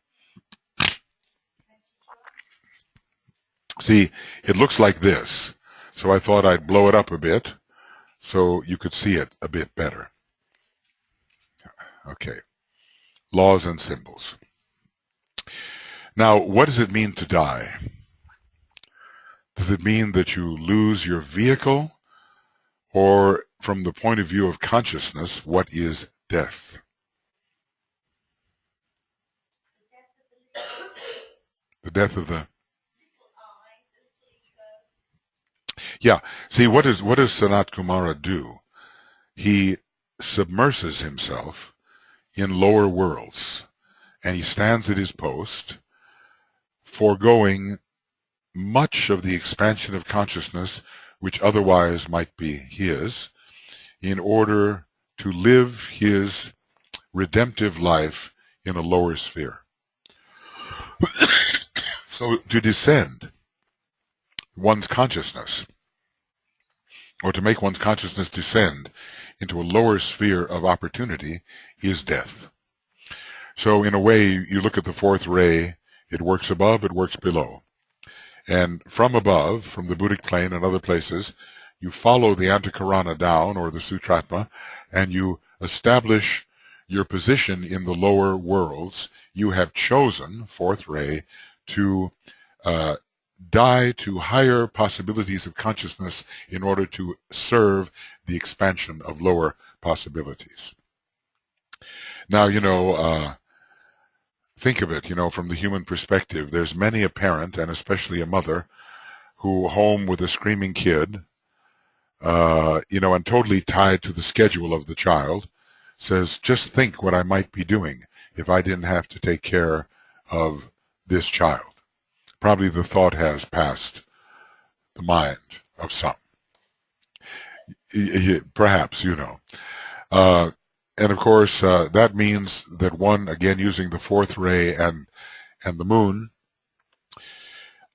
Speaker 1: See, it looks like this. So I thought I'd blow it up a bit so you could see it a bit better. Okay. Laws and symbols. Now, what does it mean to die? Does it mean that you lose your vehicle? Or from the point of view of consciousness, what is death? The death of the... Yeah. See, what does Sanat Kumara do? He submerses himself in lower worlds, and he stands at his post, foregoing much of the expansion of consciousness which otherwise might be his, in order to live his redemptive life in a lower sphere. So to descend one's consciousness, or to make one's consciousness descend into a lower sphere of opportunity, is death. So in a way, you look at the fourth ray, it works above, it works below. And from above, from the Buddhic plane and other places, you follow the Antakarana down, or the Sutratma, and you establish your position in the lower worlds. You have chosen, fourth ray, to die to higher possibilities of consciousness in order to serve the expansion of lower possibilities. Now, think of it, from the human perspective. There's many a parent, and especially a mother, who home with a screaming kid, and totally tied to the schedule of the child, says, just think what I might be doing if I didn't have to take care of this child. Probably the thought has passed the mind of some. Perhaps, and of course, that means that one, again, using the fourth ray and the moon,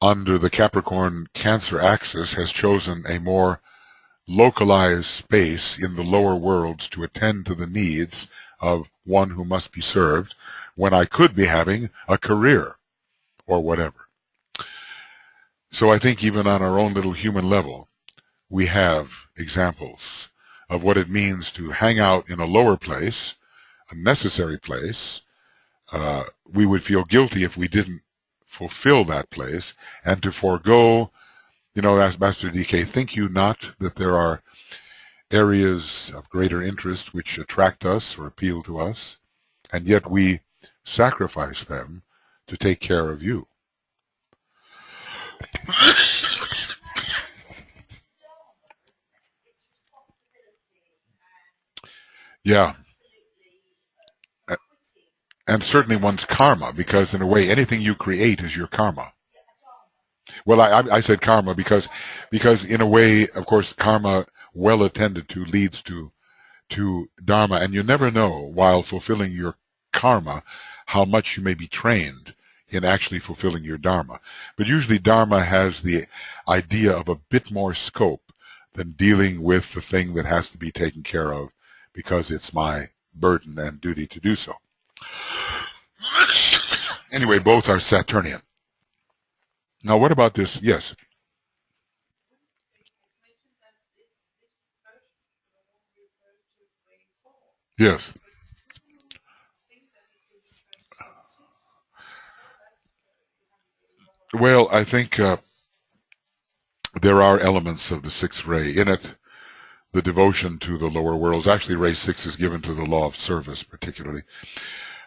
Speaker 1: under the Capricorn Cancer axis, has chosen a more localized space in the lower worlds to attend to the needs of one who must be served, when I could be having a career or whatever. So I think even on our own little human level, we have examples of what it means to hang out in a lower place, a necessary place. We would feel guilty if we didn't fulfill that place, and to forego, as Master DK, think you not that there are areas of greater interest which attract us or appeal to us, and yet we sacrifice them to take care of you. Yeah. And certainly one's karma, because in a way, anything you create is your karma. Well, I said karma because in a way, of course, karma well attended to leads to dharma, and you never know while fulfilling your karma how much you may be trained in actually fulfilling your dharma. But usually dharma has the idea of a bit more scope than dealing with the thing that has to be taken care of because it's my burden and duty to do so. Anyway, both are Saturnian. Now, what about this? Yes. Yes. Well, I think there are elements of the sixth ray in it. The devotion to the lower worlds. Actually, ray 6 is given to the law of service, particularly.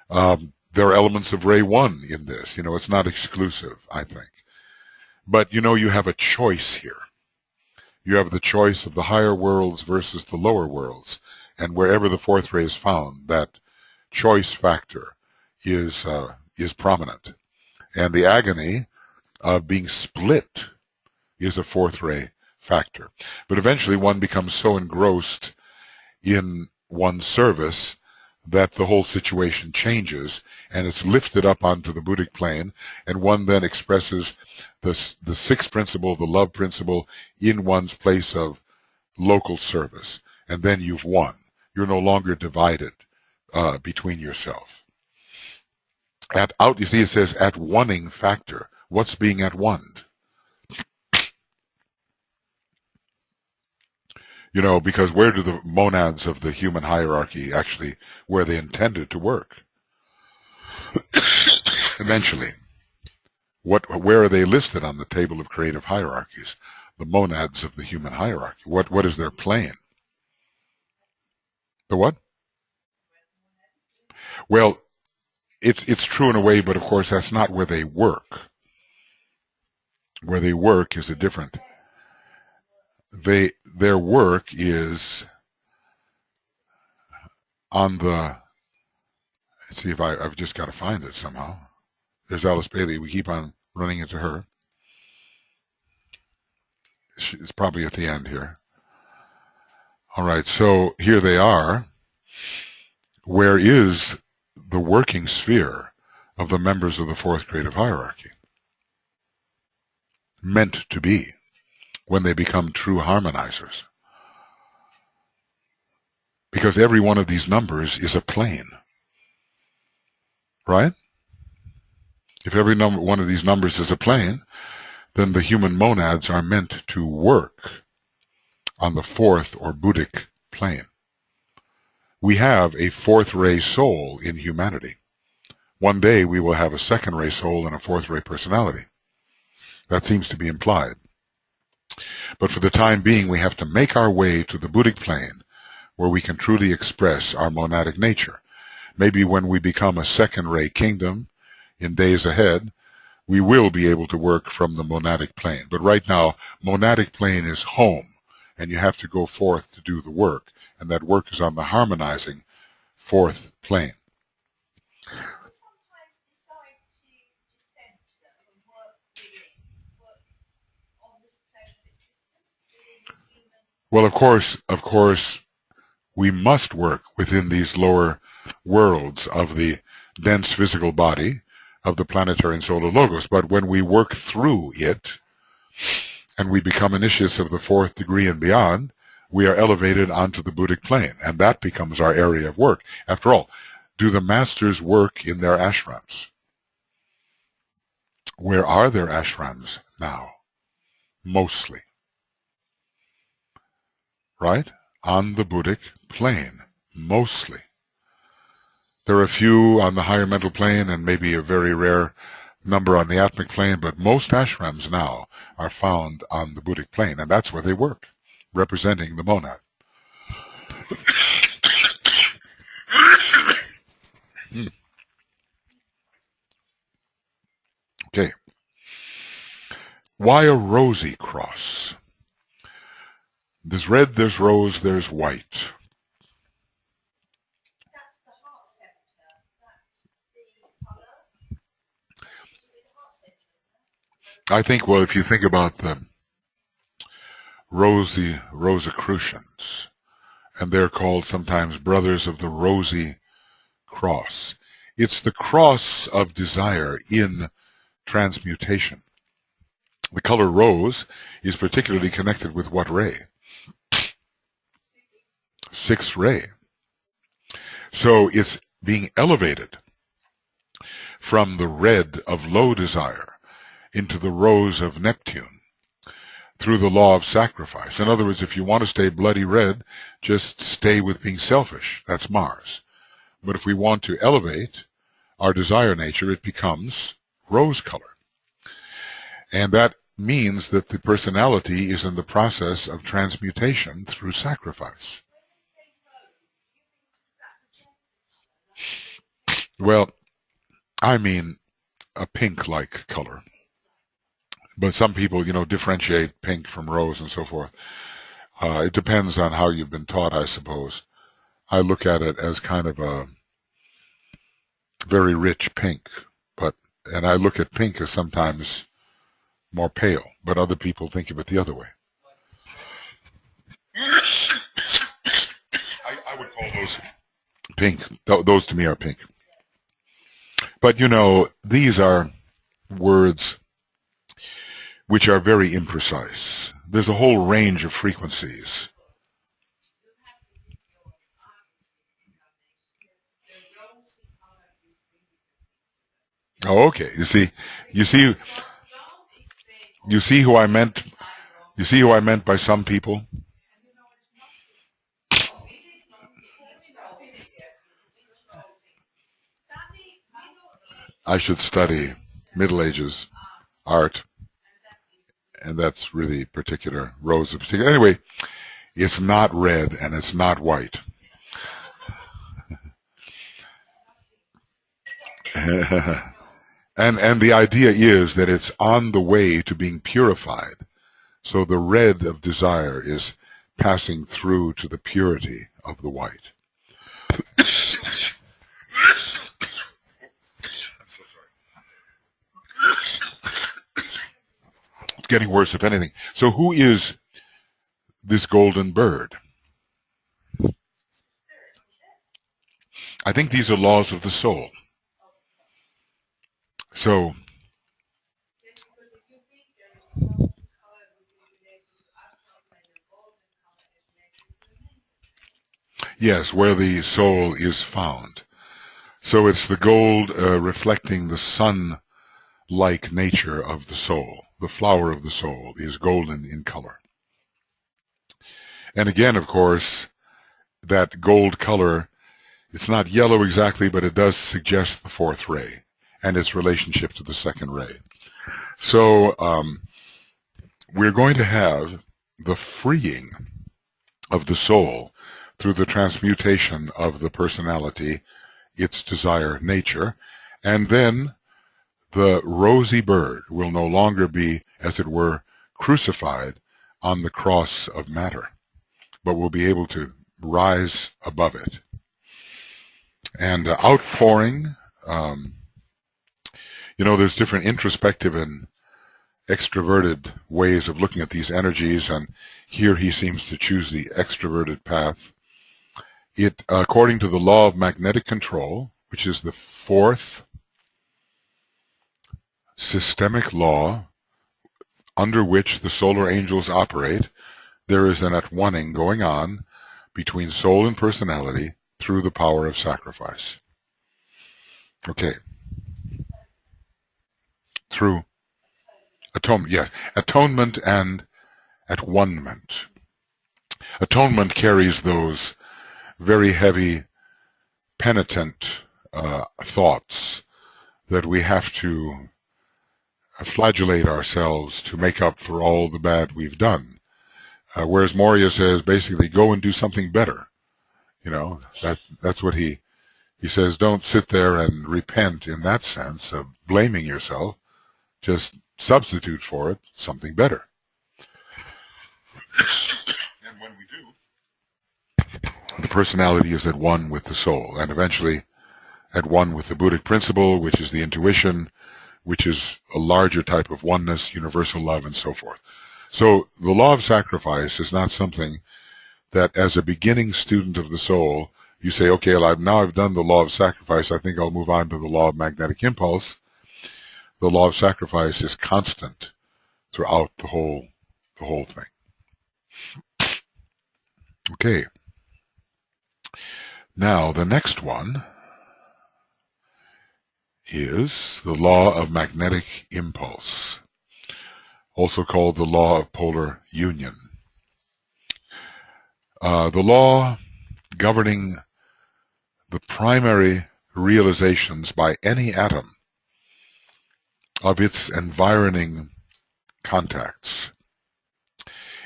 Speaker 1: There are elements of ray 1 in this. It's not exclusive, I think. But, you have a choice here. You have the choice of the higher worlds versus the lower worlds. And wherever the fourth ray is found, that choice factor is prominent. And the agony of being split is a fourth ray factor. But eventually one becomes so engrossed in one's service that the whole situation changes and it's lifted up onto the Buddhic plane, and one then expresses the sixth principle, the love principle, in one's place of local service. And then you've won. You're no longer divided between yourself. You see, it says at oneing factor. What's being at one? Because where do the monads of the human hierarchy actually, where they intended to work? Eventually. Where are they listed on the table of creative hierarchies? The monads of the human hierarchy. What is their plane? The what? Well, it's true in a way, but of course that's not where they work. Where they work is a different. Their work is on the. Let's see if I've just got to find it somehow. There's Alice Bailey. We keep on running into her. It's probably at the end here. All right, so here they are. Where is the working sphere of the members of the fourth creative hierarchy? Meant to be when they become true harmonizers. Because every one of these numbers is a plane. Right? If every one of these numbers is a plane, then the human monads are meant to work on the fourth or Buddhic plane. We have a fourth ray soul in humanity. One day we will have a second ray soul and a fourth ray personality. That seems to be implied. But for the time being, we have to make our way to the Buddhic plane where we can truly express our monadic nature. Maybe when we become a second ray kingdom in days ahead, we will be able to work from the monadic plane. But right now, monadic plane is home, and you have to go forth to do the work, and that work is on the harmonizing fourth plane. Well, of course, we must work within these lower worlds of the dense physical body of the planetary and solar logos. But when we work through it and we become initiates of the fourth degree and beyond, we are elevated onto the Buddhic plane, and that becomes our area of work. After all, do the masters work in their ashrams? Where are their ashrams now? Mostly. Right? On the Buddhic plane, mostly. There are a few on the higher mental plane and maybe a very rare number on the atmic plane, but most ashrams now are found on the Buddhic plane, and that's where they work, representing the monad. Okay. Why a rosy cross? There's red, there's rose, there's white.
Speaker 2: That's the heart center. That's the color. Heart center.
Speaker 1: I think, well, if you think about the Rosicrucians, and they're called sometimes brothers of the rosy cross. It's the cross of desire in transmutation. The color rose is particularly connected with what ray? Sixth ray. So it's being elevated from the red of low desire into the rose of Neptune through the law of sacrifice. In other words, if you want to stay bloody red, just stay with being selfish. That's Mars. But if we want to elevate our desire nature, it becomes rose color. And that means that the personality is in the process of transmutation through sacrifice. Well, I mean a pink-like color. But some people, differentiate pink from rose and so forth. It depends on how you've been taught, I suppose. I look at it as kind of a very rich pink, and I look at pink as sometimes more pale, but other people think of it the other way. I would call those pink. Those to me are pink. But these are words which are very imprecise. There's a whole range of frequencies. Oh, okay. You see who I meant. You see who I meant by some people. I should study Middle Ages art, and that's really particular. Rose of particular. Anyway, it's not red and it's not white. And the idea is that it's on the way to being purified. So the red of desire is passing through to the purity of the white. I'm so sorry. It's getting worse, if anything. So who is this golden bird? I think these are laws of the soul. So, yes, where the soul is found. So it's the gold reflecting the sun-like nature of the soul. The flower of the soul is golden in color. And again, of course, that gold color, it's not yellow exactly, but it does suggest the fourth ray and its relationship to the second ray. So we're going to have the freeing of the soul through the transmutation of the personality, its desire nature, and then the rosy bird will no longer be, as it were, crucified on the cross of matter, but will be able to rise above it. And outpouring, there's different introspective and extroverted ways of looking at these energies, and here he seems to choose the extroverted path. It, according to the law of magnetic control, which is the fourth systemic law under which the solar angels operate, there is an at-oneing going on between soul and personality through the power of sacrifice. Okay. Through atonement, yes. Atonement and at-one-ment. Atonement carries those very heavy, penitent thoughts that we have to flagellate ourselves to make up for all the bad we've done. Whereas Moria says, basically, go and do something better. That's what he says. Don't sit there and repent in that sense of blaming yourself. Just substitute for it something better. And when we do, the personality is at one with the soul, and eventually at one with the Buddhic principle, which is the intuition, which is a larger type of oneness, universal love, and so forth. So the law of sacrifice is not something that as a beginning student of the soul, you say, okay, now I've done the law of sacrifice, I think I'll move on to the law of magnetic impulse. The law of sacrifice is constant throughout the whole thing. Okay. Now, the next one is the law of magnetic impulse, also called the law of polar union. The law governing the primary realizations by any atom of its environing contacts,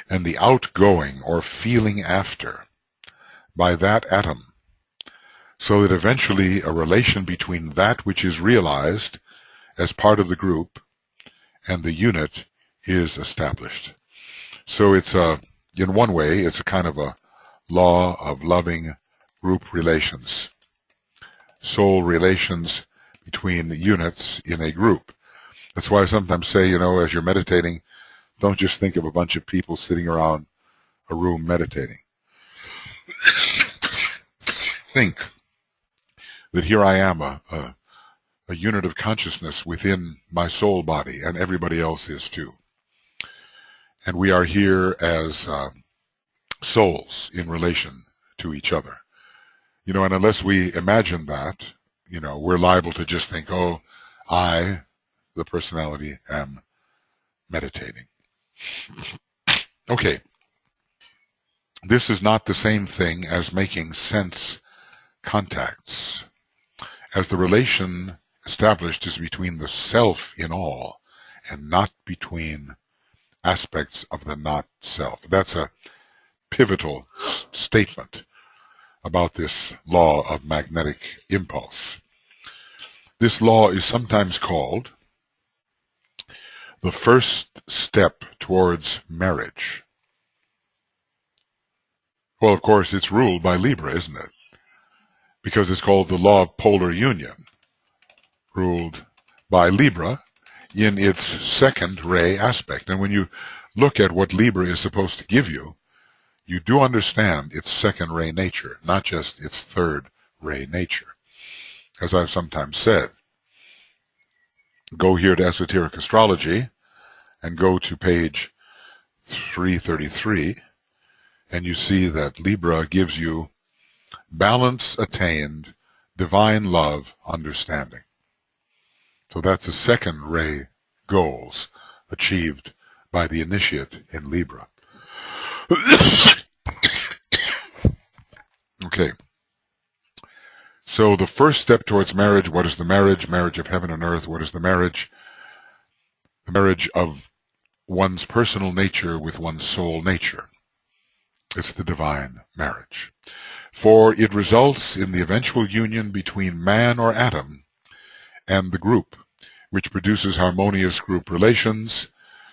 Speaker 1: and the outgoing or feeling after by that atom, so that eventually a relation between that which is realized as part of the group and the unit is established. So it's in one way, it's a kind of a law of loving group relations, soul relations between units in a group. That's why I sometimes say, as you're meditating, don't just think of a bunch of people sitting around a room meditating. Think that here I am, a unit of consciousness within my soul body, and everybody else is too. And we are here as souls in relation to each other. And unless we imagine that, we're liable to just think, oh, I, the personality, am meditating. Okay. This is not the same thing as making sense contacts, as the relation established is between the self in all and not between aspects of the not self. That's a pivotal statement about this law of magnetic impulse. This law is sometimes called the first step towards marriage. Well, of course, it's ruled by Libra, isn't it? Because it's called the law of polar union, ruled by Libra in its second ray aspect. And when you look at what Libra is supposed to give you, you do understand its second ray nature, not just its third ray nature. As I've sometimes said, go here to Esoteric Astrology and go to page 333, and you see that Libra gives you balance attained, divine love, understanding. So that's the second ray goals achieved by the initiate in Libra. Okay. So the first step towards marriage, what is the marriage? Marriage of heaven and earth. What is the marriage? The marriage of one's personal nature with one's soul nature. It's the divine marriage. For it results in the eventual union between man or atom and the group, which produces harmonious group relations.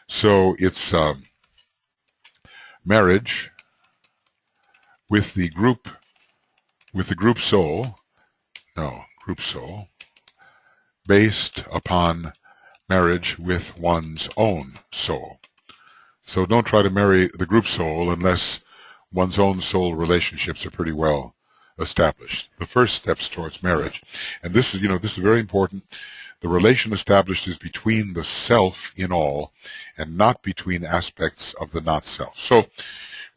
Speaker 1: So it's marriage with the group soul, based upon marriage with one's own soul. So don't try to marry the group soul unless one's own soul relationships are pretty well established. The first steps towards marriage. And this is very important. The relation established is between the self in all and not between aspects of the not self. So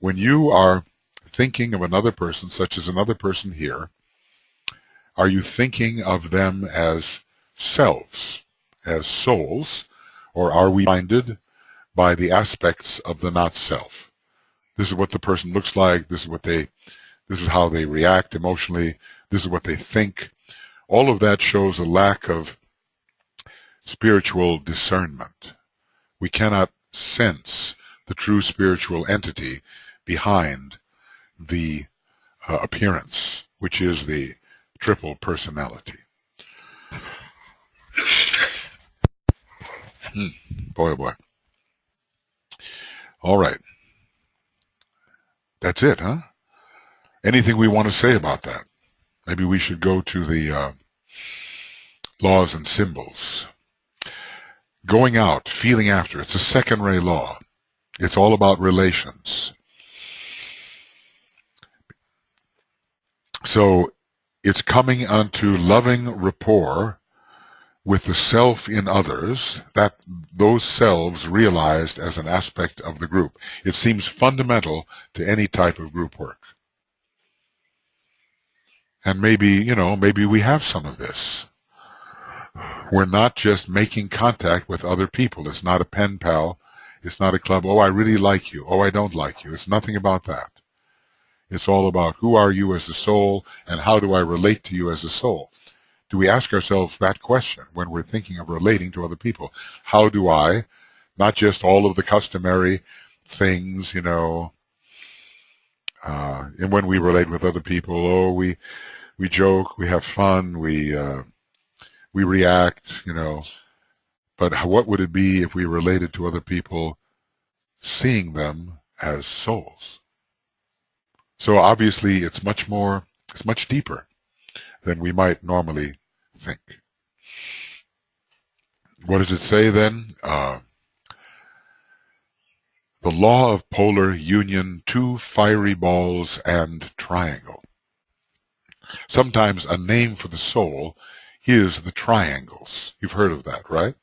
Speaker 1: when you are thinking of another person, such as another person here, are you thinking of them as selves, as souls, or are we blinded by the aspects of the not self? This is what the person looks like, this is how they react emotionally, this is what they think. All of that shows a lack of spiritual discernment. We cannot sense the true spiritual entity behind the appearance, which is the triple personality. Boy, oh boy. All right. That's it, huh? Anything we want to say about that? Maybe we should go to the laws and symbols. Going out, feeling after. It's a second ray law. It's all about relations. So it's coming onto loving rapport with the self in others, that those selves realized as an aspect of the group. It seems fundamental to any type of group work. And maybe we have some of this. We're not just making contact with other people. It's not a pen pal. It's not a club. Oh, I really like you. Oh, I don't like you. It's nothing about that. It's all about who are you as a soul and how do I relate to you as a soul. Do we ask ourselves that question when we're thinking of relating to other people? How do I not just all of the customary things, and when we relate with other people, we joke, we have fun, we react, But what would it be if we related to other people, seeing them as souls? So obviously, it's much deeper than we might normally think. What does it say then? The law of polar union, two fiery balls and triangle. Sometimes a name for the soul is the triangles. You've heard of that, right?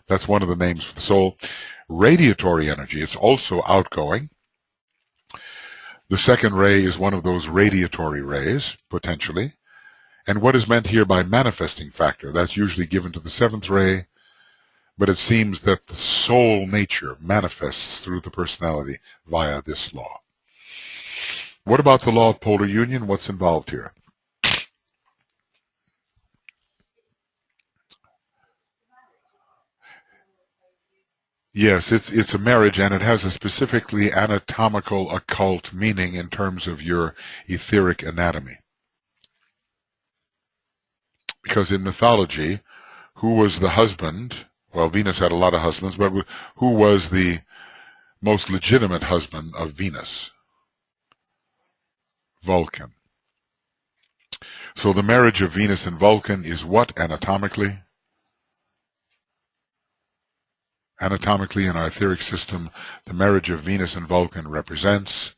Speaker 1: That's one of the names for the soul. Radiatory energy, it's also outgoing. The second ray is one of those radiatory rays, potentially. And what is meant here by manifesting factor? That's usually given to the seventh ray, but it seems that the soul nature manifests through the personality via this law. What about the law of polar union? What's involved here? Yes, it's a marriage, and it has a specifically anatomical occult meaning in terms of your etheric anatomy. Because in mythology, who was the husband? Well, Venus had a lot of husbands, but who was the most legitimate husband of Venus? Vulcan. So the marriage of Venus and Vulcan is what anatomically? Anatomically, in our etheric system, the marriage of Venus and Vulcan represents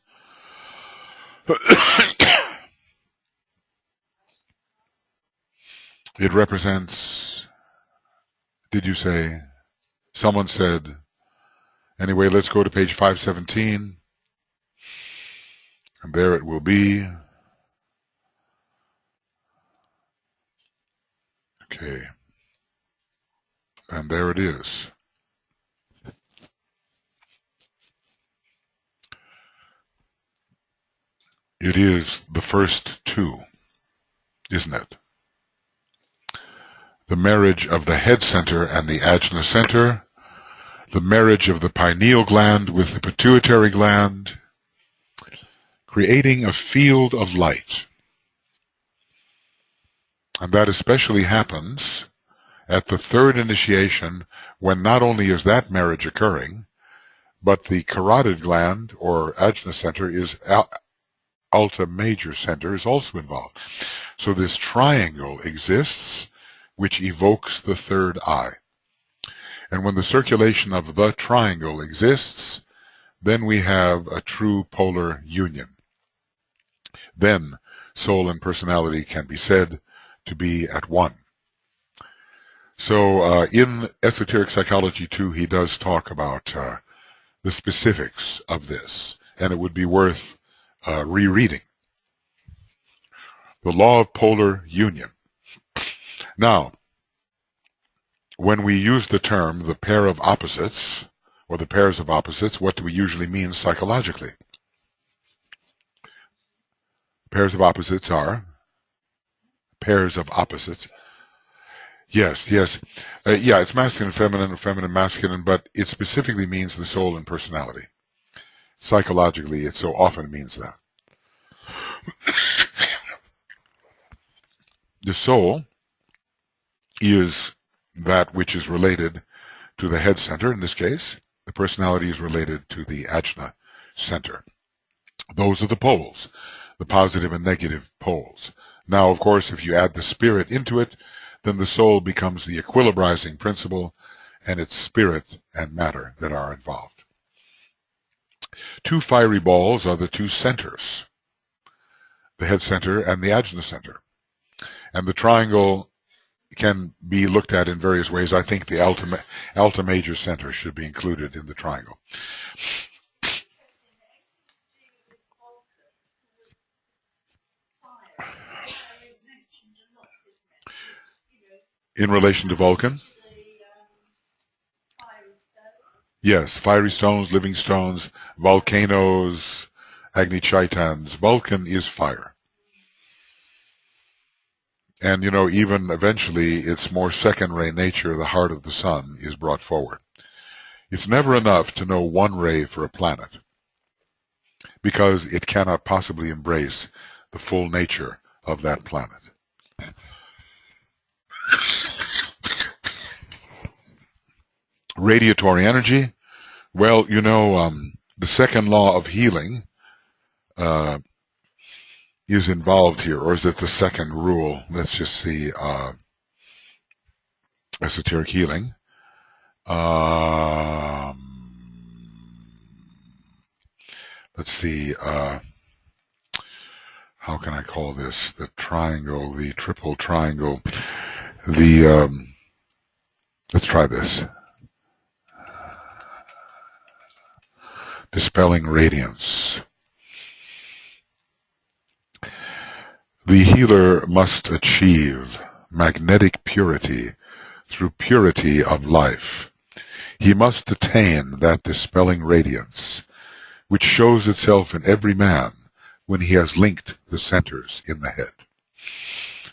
Speaker 1: it represents, did you say? Someone said, anyway, let's go to page 517, and there it will be. Okay, and there it is. It is the first two, isn't it? The marriage of the head center and the ajna center, the marriage of the pineal gland with the pituitary gland, creating a field of light. And that especially happens at the third initiation, when not only is that marriage occurring, but the carotid gland or ajna center is Alta major center is also involved. So this triangle exists, which evokes the third eye. And when the circulation of the triangle exists, then we have a true polar union. Then soul and personality can be said to be at one. So in Esoteric Psychology 2, he does talk about the specifics of this, and it would be worth rereading. The law of polar union. Now, when we use the term the pair of opposites, or the pairs of opposites, what do we usually mean psychologically? Pairs of opposites are pairs of opposites. Yes. Yeah, it's masculine, feminine, masculine, but it specifically means the soul and personality. Psychologically, it so often means that. The soul is that which is related to the head center in this case. The personality is related to the ajna center. Those are the poles, the positive and negative poles. Now, of course, if you add the spirit into it, then the soul becomes the equilibrizing principle, and it's spirit and matter that are involved. Two fiery balls are the two centers, the head center and the ajna center. And the triangle can be looked at in various ways. I think the alta major center should be included in the triangle. In relation to Vulcan? Yes, fiery stones, living stones, volcanoes, Agni Chaitans. Vulcan is fire. And, even eventually its more second-ray nature, the heart of the sun, is brought forward. It's never enough to know one ray for a planet, because it cannot possibly embrace the full nature of that planet. Radiatory energy, well, you know, the second law of healing is involved here, or is it the second rule? Let's just see. Esoteric healing. Let's see. How can I call this? The triangle, the triple triangle. Let's try this. Dispelling radiance. The healer must achieve magnetic purity through purity of life. He must attain that dispelling radiance, which shows itself in every man when he has linked the centers in the head.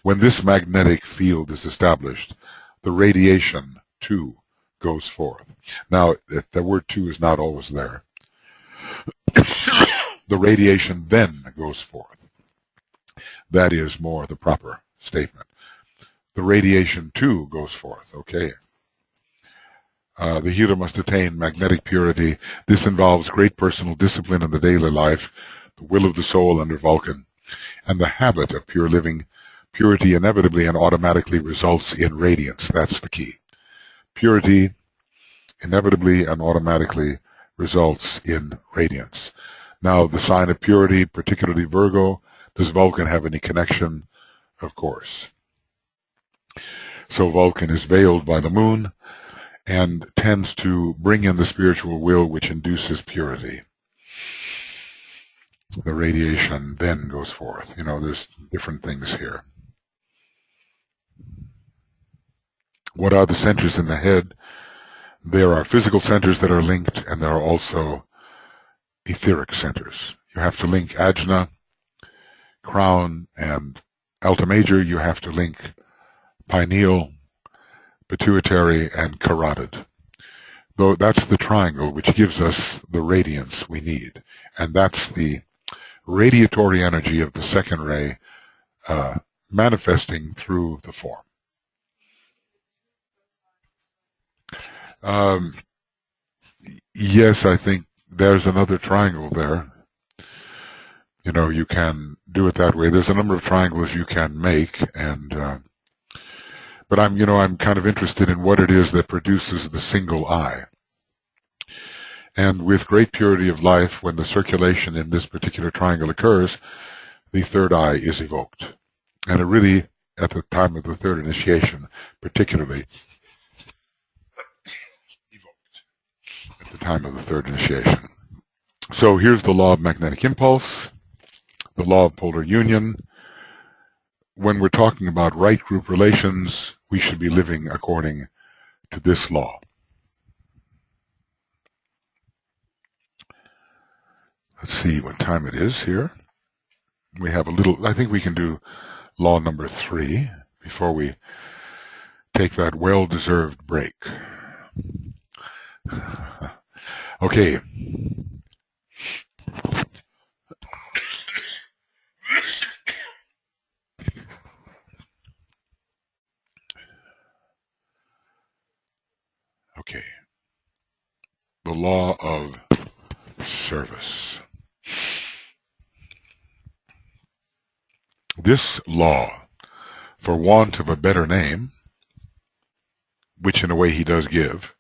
Speaker 1: When this magnetic field is established, the radiation, too, goes forth. Now, the word "too" is not always there. The radiation then goes forth. That is more the proper statement. The radiation, too, goes forth, okay? The healer must attain magnetic purity. This involves great personal discipline in the daily life, the will of the soul under Vulcan, and the habit of pure living. Purity inevitably and automatically results in radiance. That's the key. Purity inevitably and automatically results in radiance. Now, the sign of purity, particularly Virgo, does Vulcan have any connection? Of course. So Vulcan is veiled by the moon and tends to bring in the spiritual will which induces purity. The radiation then goes forth. You know, there's different things here. What are the centers in the head? There are physical centers that are linked, and there are also etheric centers. You have to link ajna, crown, and alta major. You have to link pineal, pituitary, and carotid. Though that's the triangle which gives us the radiance we need. And that's the radiatory energy of the second ray manifesting through the form. Yes, I think there's another triangle there. You know, you can do it that way. There's a number of triangles you can make, and but I'm kind of interested in what it is that produces the single eye. And with great purity of life, when the circulation in this particular triangle occurs, the third eye is evoked. And it really, at the time of the third initiation, particularly evoked at the time of the third initiation. So here's the law of magnetic impulse, the law of polar union. When we're talking about right group relations, we should be living according to this law. Let's see what time it is here. We have a little, I think we can do law number 3 before we take that well-deserved break. Okay. Okay. The law of service. This law, for want of a better name, which in a way he does give,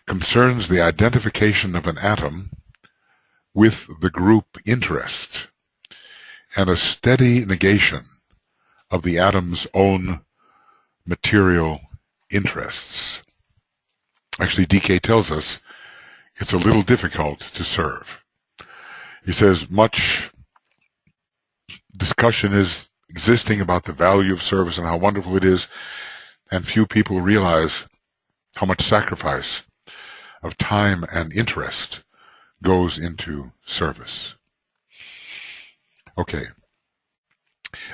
Speaker 1: concerns the identification of an atom with the group interest and a steady negation of the atom's own material interests. Actually, DK tells us it's a little difficult to serve. He says much discussion is existing about the value of service and how wonderful it is, and few people realize how much sacrifice of time and interest goes into service. Okay.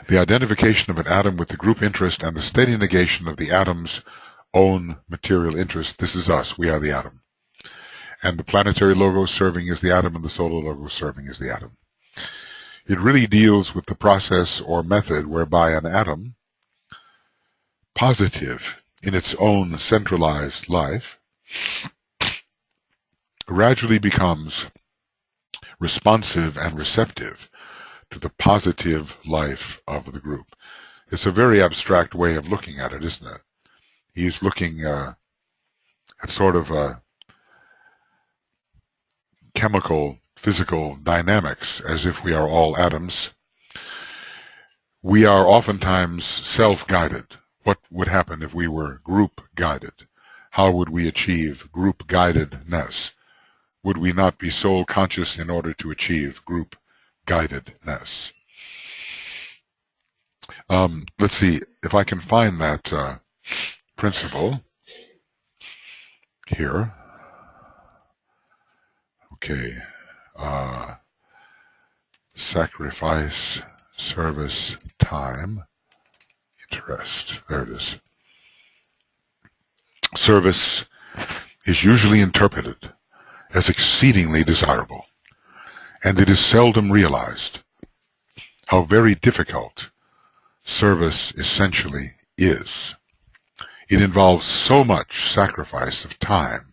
Speaker 1: The identification of an atom with the group interest and the steady negation of the atom's own material interest. This is us. We are the atom. and the planetary logos serving as the atom and the solar logos serving as the atom. It really deals with the process or method whereby an atom, positive in its own centralized life, gradually becomes responsive and receptive to the positive life of the group. It's a very abstract way of looking at it, isn't it? He's looking at sort of chemical, physical dynamics as if we are all atoms. We are oftentimes self-guided. What would happen if we were group-guided? How would we achieve group-guidedness? Would we not be soul-conscious in order to achieve group-guidedness? Let's see if I can find that principle here. Okay. Sacrifice, service, time, interest. There it is. Service is usually interpreted as exceedingly desirable, and it is seldom realized how very difficult service essentially is. It involves so much sacrifice of time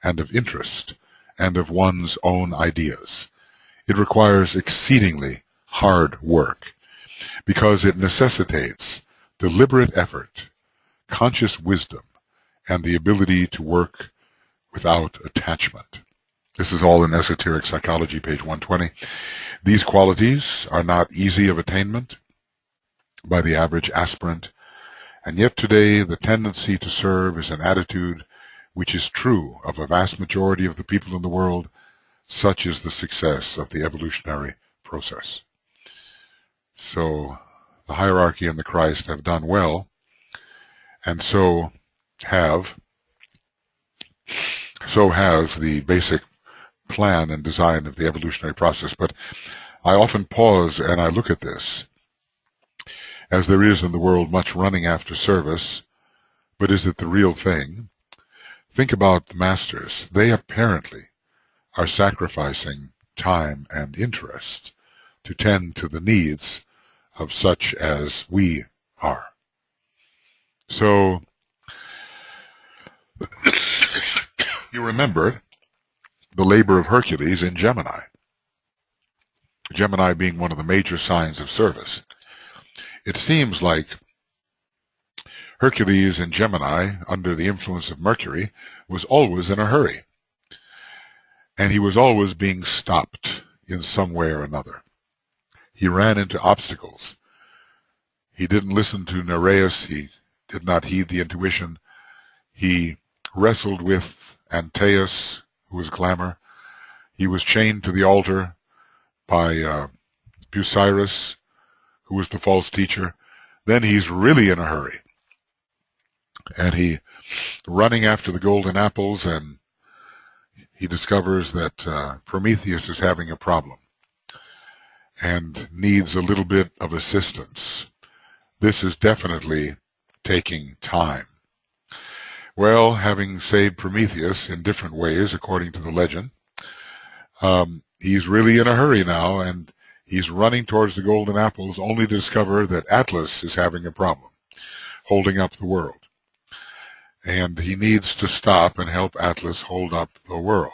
Speaker 1: and of interest and of one's own ideas. It requires exceedingly hard work because it necessitates deliberate effort, conscious wisdom, and the ability to work without attachment. This is all in Esoteric Psychology, page 120. These qualities are not easy of attainment by the average aspirant, and yet today the tendency to serve is an attitude which is true of a vast majority of the people in the world. Such is the success of the evolutionary process. So the hierarchy and the Christ have done well, and so has the basic plan and design of the evolutionary process. But I often pause and I look at this, as there is in the world much running after service, but is it the real thing? Think about the masters. They apparently are sacrificing time and interest to tend to the needs of such as we are. So you remember the labor of Hercules in Gemini. Gemini being one of the major signs of service. It seems like Hercules in Gemini, under the influence of Mercury, was always in a hurry. And he was always being stopped in some way or another. He ran into obstacles. He didn't listen to Nereus. He did not heed the intuition. He wrestled with Antaeus, who was Glamour. He was chained to the altar by Busiris, who was the false teacher. Then he's really in a hurry. And he running after the golden apples, and he discovers that Prometheus is having a problem and needs a little bit of assistance. This is definitely taking time. Well, having saved Prometheus in different ways, according to the legend, he's really in a hurry now, and he's running towards the golden apples only to discover that Atlas is having a problem, holding up the world. And he needs to stop and help Atlas hold up the world.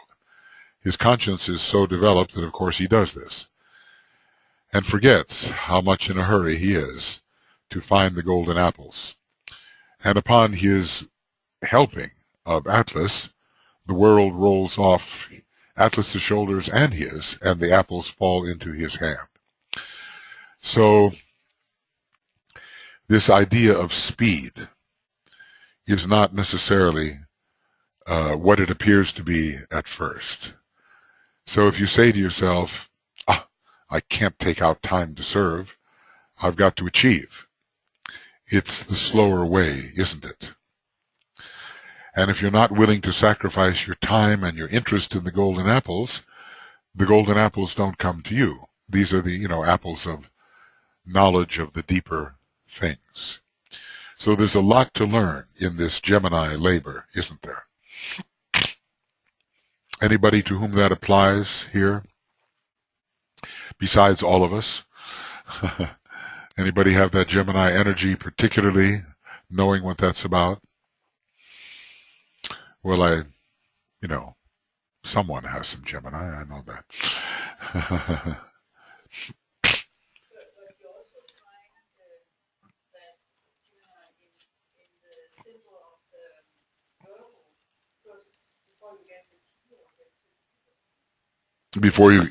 Speaker 1: His conscience is so developed that, of course, he does this, and forgets how much in a hurry he is to find the golden apples. And upon his helping of Atlas, the world rolls off Atlas's shoulders and his, and the apples fall into his hand. So this idea of speed is not necessarily what it appears to be at first. So if you say to yourself, I can't take out time to serve, I've got to achieve. It's the slower way, isn't it? And if you're not willing to sacrifice your time and your interest in the golden apples don't come to you. These are the, apples of knowledge of the deeper things. So there's a lot to learn in this Gemini labor, isn't there? Anybody to whom that applies here, besides all of us? Anybody have that Gemini energy, particularly knowing what that's about? Well, someone has some Gemini, I know that.
Speaker 2: But you also find that in the symbol of the verbal, because before you get the T or the
Speaker 1: Before you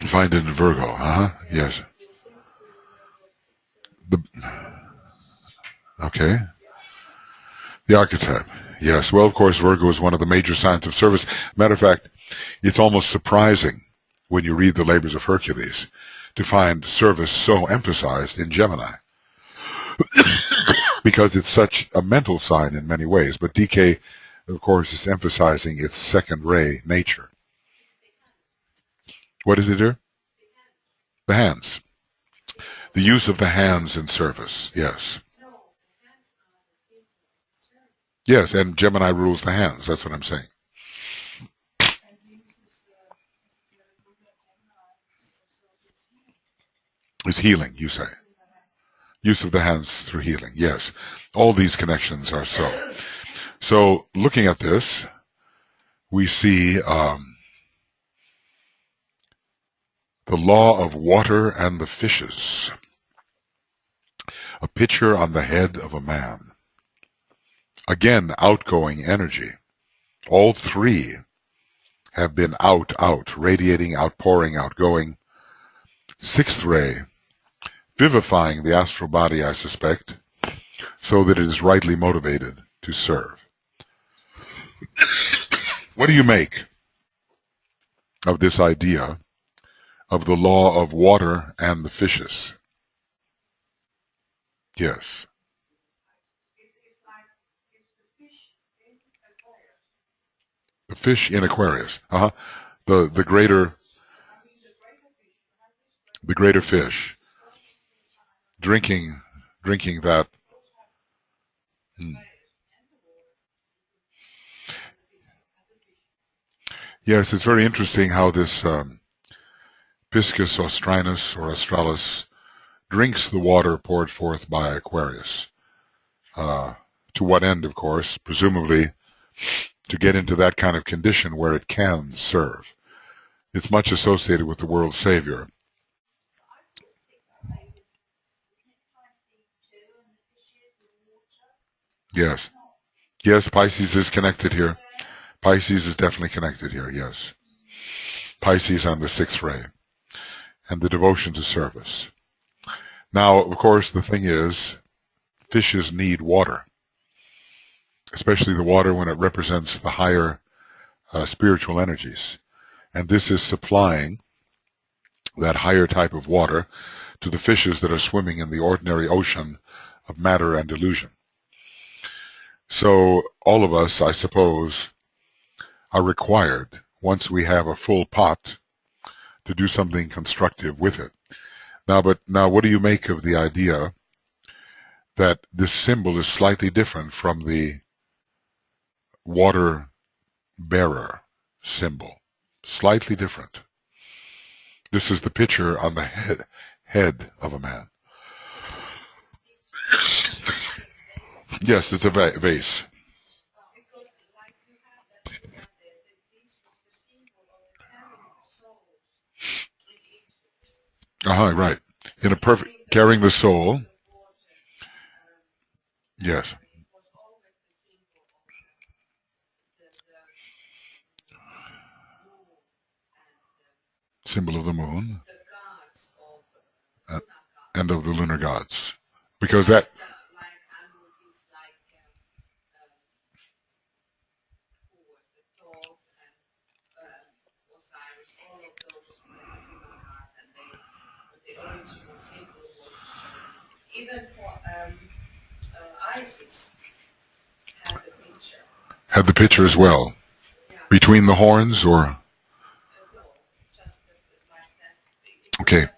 Speaker 1: find it in Virgo, yes. The, okay. The archetype. Yes. Well, of course, Virgo is one of the major signs of service. Matter of fact, it's almost surprising when you read the Labors of Hercules to find service so emphasized in Gemini because it's such a mental sign in many ways. But DK, of course, is emphasizing its second ray nature. What is it here? The hands. The use of the hands in service. Yes. Yes, and Gemini rules the hands. That's what I'm saying. It's healing, you say. Use of the hands through healing. Yes. All these connections are so. So looking at this, we see the law of water and the fishes. A picture on the head of a man. Again, outgoing energy. All three have been out, radiating, outpouring, outgoing. Sixth ray, vivifying the astral body, I suspect, so that it is rightly motivated to serve. What do you make of this idea of the law of water and the fishes? Yes. The fish in Aquarius. The greater fish. Drinking that. Yes, it's very interesting how this Piscis Austrinus or Australis drinks the water poured forth by Aquarius. To what end, of course? Presumably to get into that kind of condition where it can serve. It's much associated with the world savior. Yes. Yes, Pisces is connected here. Pisces is definitely connected here, yes. Pisces on the sixth ray. And the devotion to service. Now, of course, the thing is, fishes need water. Especially the water when it represents the higher spiritual energies. And this is supplying that higher type of water to the fishes that are swimming in the ordinary ocean of matter and illusion. So all of us, I suppose, are required, once we have a full pot, to do something constructive with it. Now, what do you make of the idea that this symbol is slightly different from the water bearer symbol? Slightly different. This is the picture on the head of a man. Yes, it's a vase. Right. In a perfect, carrying the soul. Yes. Symbol of the moon. And of the lunar gods. Because that...
Speaker 2: Even for Isis has a picture.
Speaker 1: Had the picture as well. Yeah. Between the horns or?
Speaker 2: No, just like that.
Speaker 1: Okay.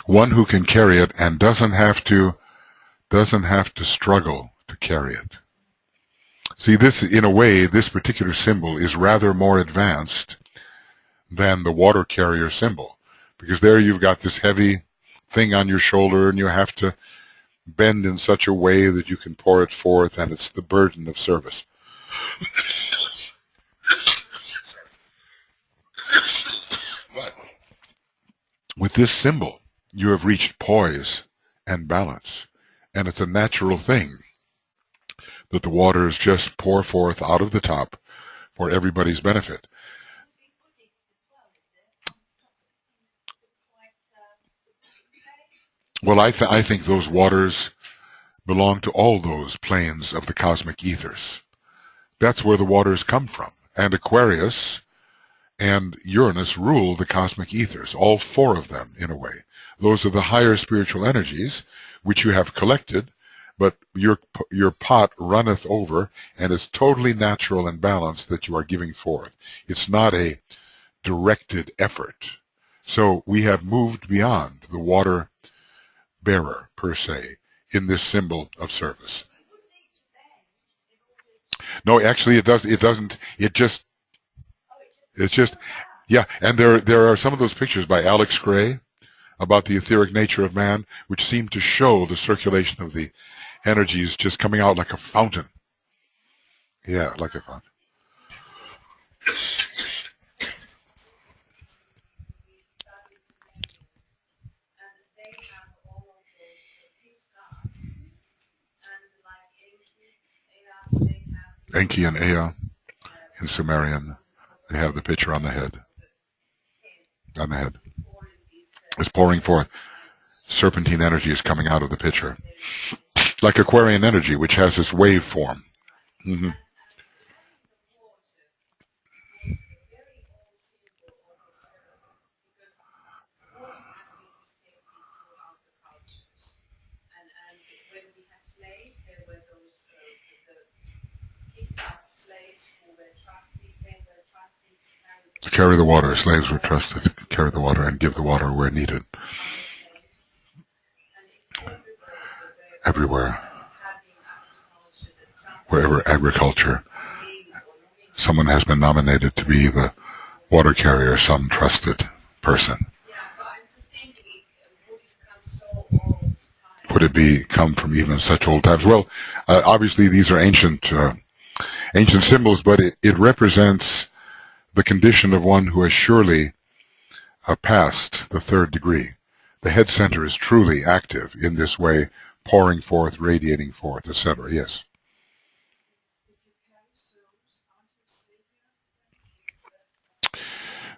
Speaker 1: One who can carry it and doesn't have to struggle to carry it. See, this, in a way, this particular symbol is rather more advanced than the water carrier symbol, because there you've got this heavy thing on your shoulder and you have to bend in such a way that you can pour it forth, and it's the burden of service. But with this symbol, you have reached poise and balance, and it's a natural thing that the waters just pour forth out of the top for everybody's benefit. Well, I think those waters belong to all those planes of the cosmic ethers. That's where the waters come from. And Aquarius and Uranus rule the cosmic ethers, all four of them, in a way. Those are the higher spiritual energies which you have collected, but your pot runneth over, and it's totally natural and balanced that you are giving forth. It's not a directed effort. So we have moved beyond the water bearer, per se, in this symbol of service. No, actually it doesn't. It's just, yeah, and there are some of those pictures by Alex Gray about the etheric nature of man, which seem to show the circulation of the energies just coming out like a fountain. Yeah, like a fountain. Enki and Ea in Sumerian, they have the picture on the head. On the head. It's pouring forth. Serpentine energy is coming out of the pitcher. Like Aquarian energy, which has this wave form. Mm-hmm. To carry the water, slaves were trusted to carry the water and give the water where needed. Everywhere. Wherever agriculture, someone has been nominated to be the water carrier, some trusted person. Would it come from even such old times? Well, obviously these are ancient symbols, but it represents the condition of one who has surely passed the third degree. The head center is truly active in this way, pouring forth, radiating forth, etc. Yes.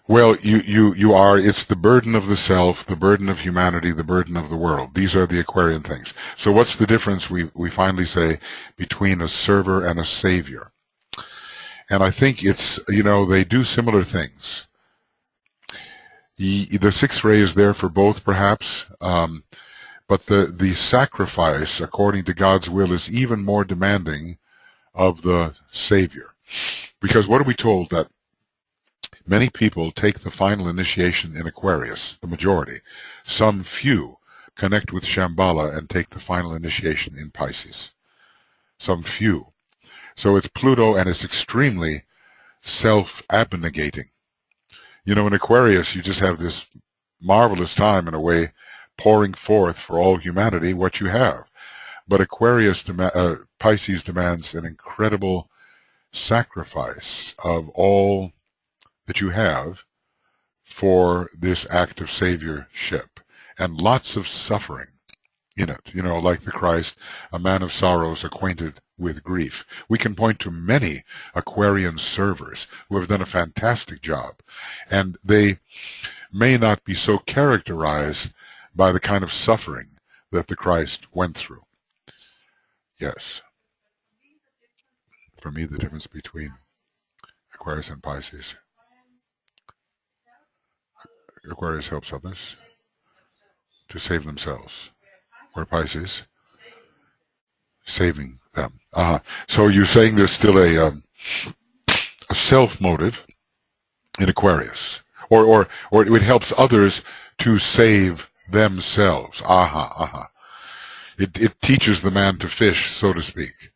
Speaker 1: Well, you are, it's the burden of the self, the burden of humanity, the burden of the world. These are the Aquarian things. So what's the difference, we finally say, between a server and a savior? And I think it's, they do similar things. The sixth ray is there for both, perhaps, but the sacrifice, according to God's will, is even more demanding of the Savior. Because what are we told? That many people take the final initiation in Aquarius, the majority. Some few connect with Shambhala and take the final initiation in Pisces. Some few. So it's Pluto, and it's extremely self-abnegating. In Aquarius, you just have this marvelous time, in a way, pouring forth for all humanity what you have. But Pisces demands an incredible sacrifice of all that you have for this act of saviorship, and lots of suffering in it, like the Christ, a man of sorrows, acquainted with grief. We can point to many Aquarian servers who have done a fantastic job, and they may not be so characterized by the kind of suffering that the Christ went through. Yes. For me, the difference between Aquarius and Pisces. Aquarius helps others to save themselves, where Pisces, saving them. So you're saying there's still a self-motive in Aquarius, or it helps others to save themselves. It teaches the man to fish, so to speak.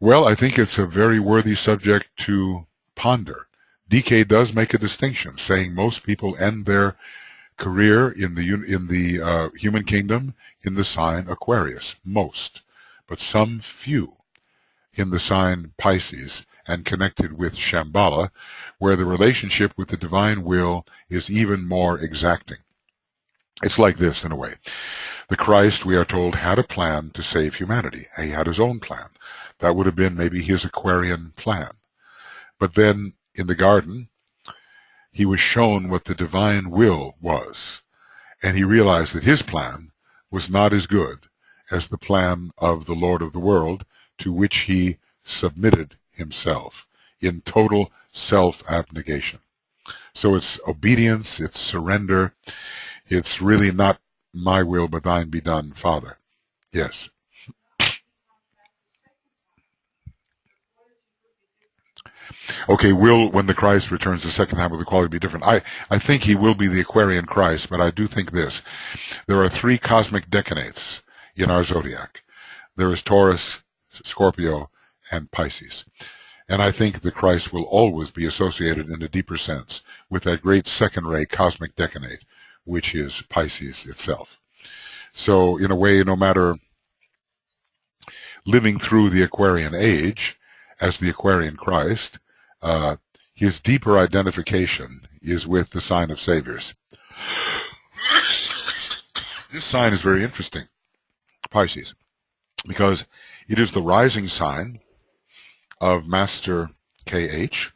Speaker 1: Well, I think it's a very worthy subject to ponder. DK does make a distinction, saying most people end their career in the human kingdom in the sign Aquarius, most, but some few in the sign Pisces and connected with Shambhala, where the relationship with the divine will is even more exacting. It's like this in a way. The Christ, we are told, had a plan to save humanity. He had his own plan. That would have been maybe his Aquarian plan. But then in the garden, he was shown what the divine will was, and he realized that his plan was not as good as the plan of the Lord of the world, to which he submitted himself in total self-abnegation. So it's obedience, it's surrender, it's really not my will but thine be done, Father. Yes. Okay, will, when the Christ returns the second time, will the quality be different? I think he will be the Aquarian Christ, but I do think this. There are three cosmic decanates in our zodiac. There is Taurus, Scorpio, and Pisces. And I think the Christ will always be associated in a deeper sense with that great second-ray cosmic decanate, which is Pisces itself. So in a way, no matter living through the Aquarian age as the Aquarian Christ, his deeper identification is with the sign of Saviors. This sign is very interesting, Pisces, because it is the rising sign of Master KH.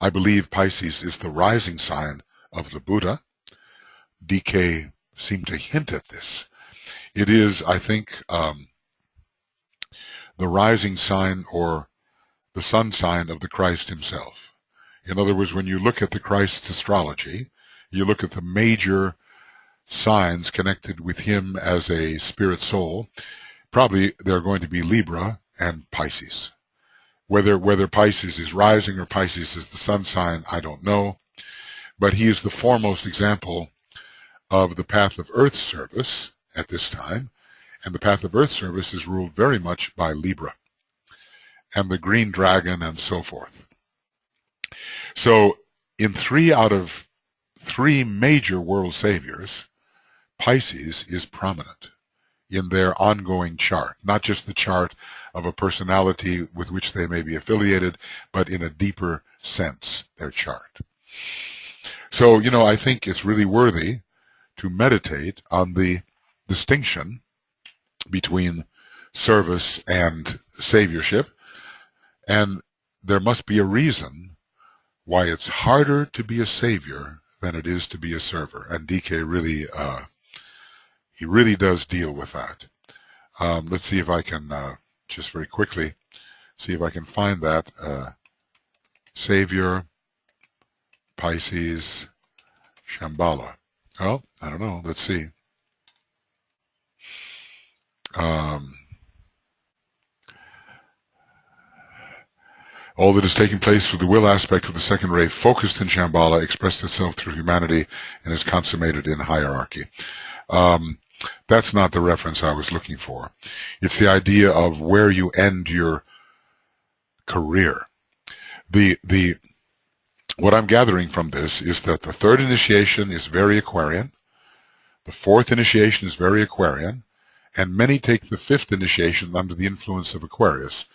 Speaker 1: I believe Pisces is the rising sign of the Buddha. DK seemed to hint at this. It is, I think, the rising sign or the sun sign of the Christ himself. In other words, when you look at the Christ's astrology, you look at the major signs connected with him as a spirit soul, probably they're going to be Libra and Pisces. Whether Pisces is rising or Pisces is the sun sign, I don't know. But he is the foremost example of the path of Earth service at this time, and the path of Earth service is ruled very much by Libra and the green dragon and so forth. So in 3 out of 3 major world saviors, Pisces is prominent in their ongoing chart, not just the chart of a personality with which they may be affiliated, but in a deeper sense, their chart. So, I think it's really worthy to meditate on the distinction between service and saviorship, and there must be a reason why it's harder to be a savior than it is to be a server. And DK really, he really does deal with that. Let's see if I can, just very quickly, see if I can find that. Savior, Pisces, Shambhala. Oh, I don't know. Let's see. All that is taking place for the will aspect of the second ray focused in Shambhala expressed itself through humanity and is consummated in hierarchy. That's not the reference I was looking for. It's the idea of where you end your career. What I'm gathering from this is that the third initiation is very Aquarian, the fourth initiation is very Aquarian, and many take the fifth initiation under the influence of Aquarius,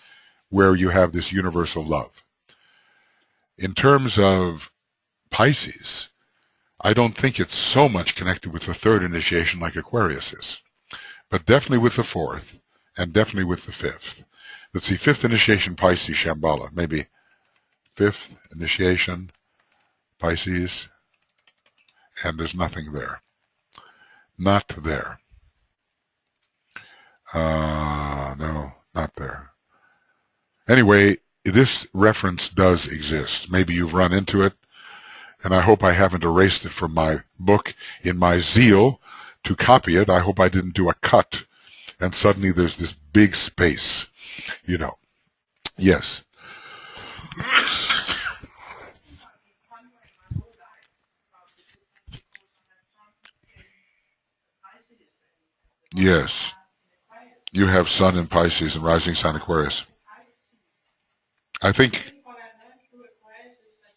Speaker 1: where you have this universal love. In terms of Pisces, I don't think it's so much connected with the third initiation like Aquarius is, but definitely with the fourth, and definitely with the fifth. Let's see, fifth initiation, Pisces, Shambhala, maybe fifth initiation, Pisces, and there's nothing there. Not there. No, not there. Anyway, this reference does exist. Maybe you've run into it, and I hope I haven't erased it from my book. In my zeal to copy it, I hope I didn't do a cut, and suddenly there's this big space, Yes. Yes. You have Sun in Pisces and rising sign Aquarius. I think
Speaker 2: What I learned through a class is that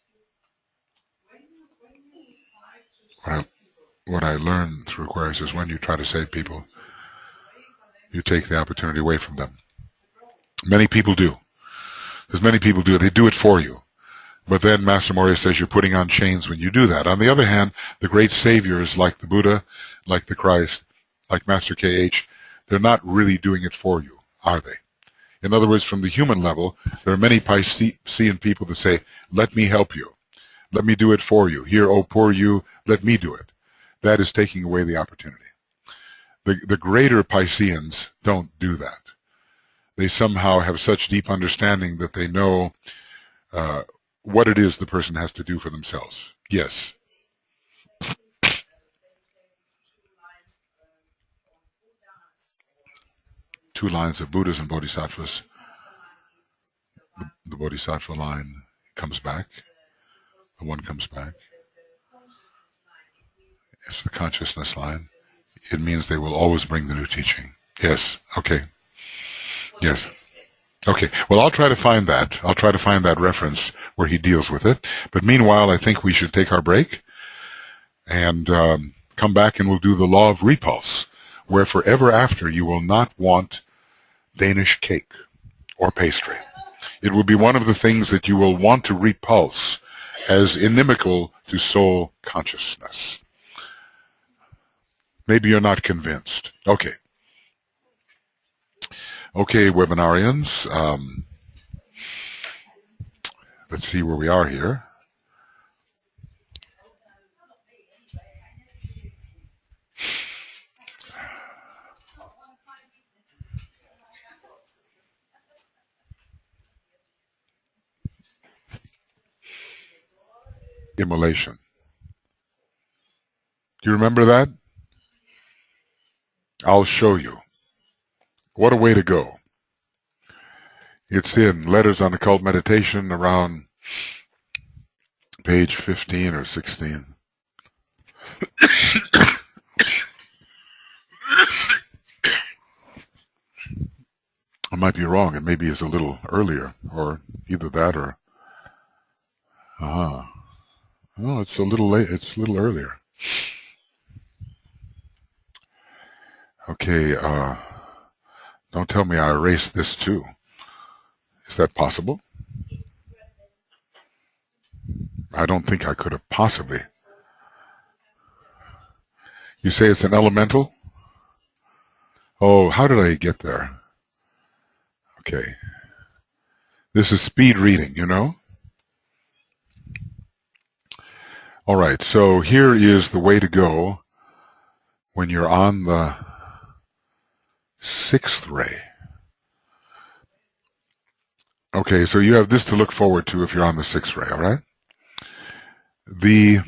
Speaker 2: when you try to
Speaker 1: what I,
Speaker 2: save people,
Speaker 1: what I learned through Aquarius is when you try to save people,
Speaker 2: away from them
Speaker 1: you take the opportunity away from them.
Speaker 2: to grow.
Speaker 1: Many people do. As many people do, they do it for you. But then Master Moria says you're putting on chains when you do that. On the other hand, the great saviors like the Buddha, like the Christ, like Master KH, they're not really doing it for you, are they? In other words, from the human level, there are many Piscean people that say, let me help you. Let me do it for you. Here, oh, poor you, let me do it. That is taking away the opportunity. The greater Pisceans don't do that. They somehow have such deep understanding that they know uh, what it is the person has to do for themselves. Yes,
Speaker 2: They say these two lines on Buddhas or
Speaker 1: two lines of Buddhas and Bodhisattvas.
Speaker 2: Bodhisattva line is the one
Speaker 1: The Bodhisattva line comes back.
Speaker 2: because
Speaker 1: The one comes back.
Speaker 2: the consciousness line it means that
Speaker 1: It's the consciousness line.
Speaker 2: the new
Speaker 1: It means they will always bring the new teaching. Yes. Okay.
Speaker 2: for the
Speaker 1: Yes.
Speaker 2: next step.
Speaker 1: Okay. Well, I'll try to find that. I'll try to find that reference where he deals with it. But meanwhile, I think we should take our break and come back and we'll do the law of repulse, where forever after you will not want Danish cake or pastry. It will be one of the things that you will want to repulse as inimical to soul consciousness. Maybe you're not convinced. Okay. Okay, webinarians. Let's see where we are here. Immolation. Do you remember that? I'll show you. What a way to go. It's in Letters on Occult Meditation around page 15 or 16. I might be wrong. It maybe is a little earlier, or either that or oh, it's a little late. It's a little earlier. Okay. Don't tell me I erased this too. Is that possible? I don't think I could have possibly. You say it's an elemental? Oh, how did I get there? Okay. This is speed reading, you know? All right, so here is the way to go when you're on the sixth ray. Okay, so you have this to look forward to if you're on the sixth ray, all right? The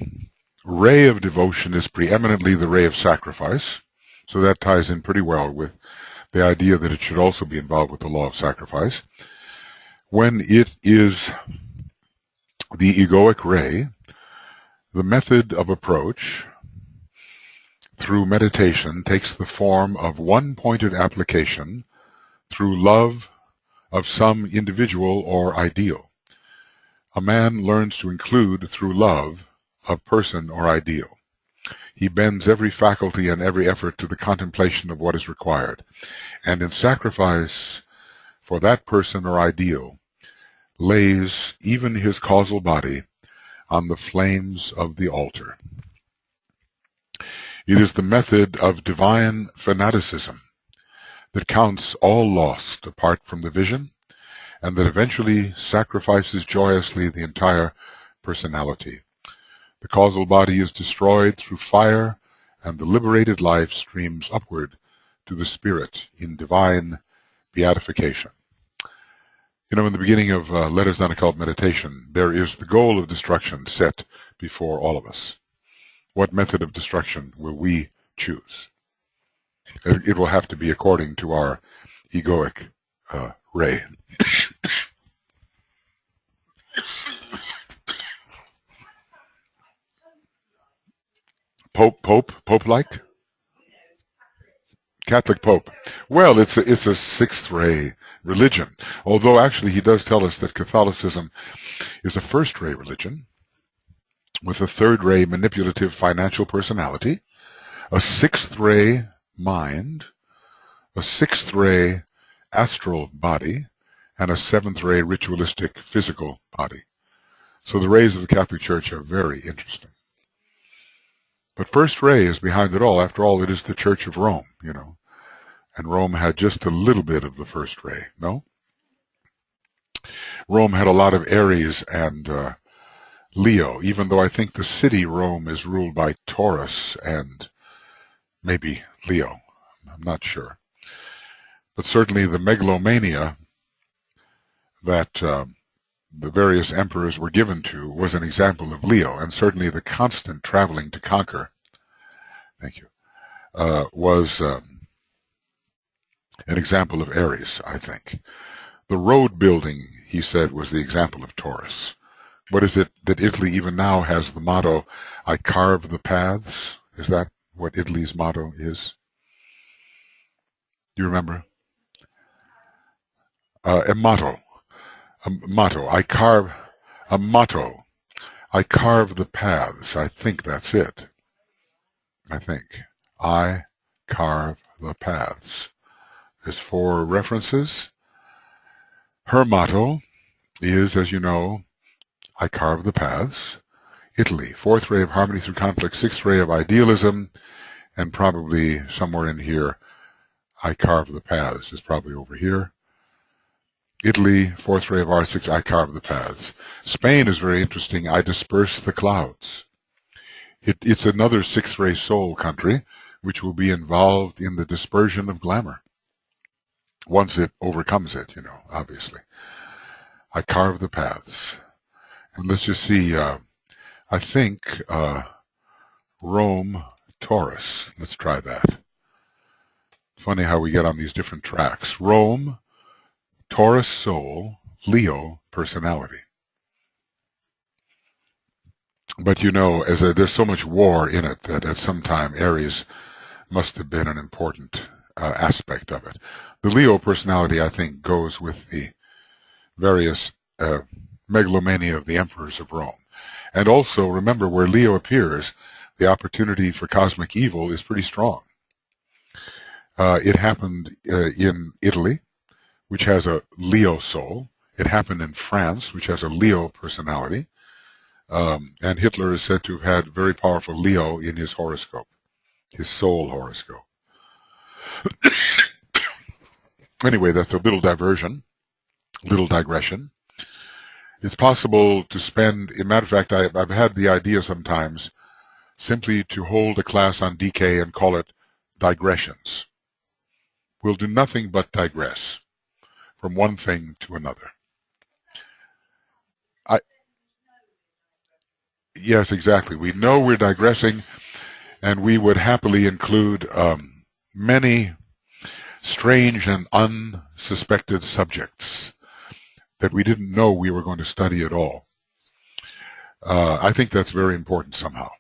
Speaker 1: ray of devotion is preeminently the ray of sacrifice, so that ties in pretty well with the idea that it should also be involved with the law of sacrifice. When it is the egoic ray, the method of approach through meditation takes the form of one-pointed application through love of some individual or ideal. A man learns to include through love of person or ideal. He bends every faculty and every effort to the contemplation of what is required, and in sacrifice for that person or ideal lays even his causal body on the flames of the altar. It is the method of divine fanaticism that counts all lost apart from the vision, and that eventually sacrifices joyously the entire personality. The causal body is destroyed through fire, and the liberated life streams upward to the spirit in divine beatification. You know, in the beginning of Letters on Occult Meditation, there is the goal of destruction set before all of us. What method of destruction will we choose? It will have to be according to our egoic ray. Pope-like? Catholic Pope. Well, it's a sixth-ray religion, although actually he does tell us that Catholicism is a first-ray religion with a third-ray manipulative financial personality, a sixth-ray mind, a sixth-ray astral body, and a seventh-ray ritualistic physical body. So the rays of the Catholic Church are very interesting. But first ray is behind it all. After all, it is the Church of Rome, you know. And Rome had just a little bit of the first ray, no? Rome had a lot of Aries and Leo, even though I think the city Rome is ruled by Taurus and maybe Leo. I'm not sure. But certainly the megalomania that the various emperors were given to was an example of Leo, and certainly the constant traveling to conquer, thank you, was an example of Aries, I think. The road building, he said, was the example of Taurus. What is it that Italy even now has the motto, I carve the paths? Is that what Italy's motto is? Do you remember? A motto. A motto. I carve a motto. I carve the paths. I think that's it. I think. I carve the paths. There's 4 references. Her motto is, as you know, I carve the paths. Italy, 4th ray of harmony through conflict, 6th ray of idealism, and probably somewhere in here, I carve the paths is probably over here. Italy, 4th ray of R6, I carve the paths. Spain is very interesting. I disperse the clouds. It's another 6th ray soul country, which will be involved in the dispersion of glamour. Once it overcomes it, you know, obviously. I carve the paths. And let's just see, I think Rome, Taurus. Let's try that. Funny how we get on these different tracks. Rome, Taurus soul, Leo personality. But you know, there's so much war in it that at some time Aries must have been an important aspect of it. The Leo personality, I think, goes with the various megalomania of the emperors of Rome. And also, remember, where Leo appears, the opportunity for cosmic evil is pretty strong. It happened in Italy, which has a Leo soul. It happened in France, which has a Leo personality. And Hitler is said to have had very powerful Leo in his horoscope, his soul horoscope. Anyway, that's a little diversion, little digression. It's possible to spend, as a matter of fact, I've had the idea sometimes simply to hold a class on DK and call it digressions. We'll do nothing but digress from one thing to another. Yes, exactly. We know we're digressing, and we would happily include many strange and unsuspected subjects that we didn't know we were going to study at all. I think that's very important somehow.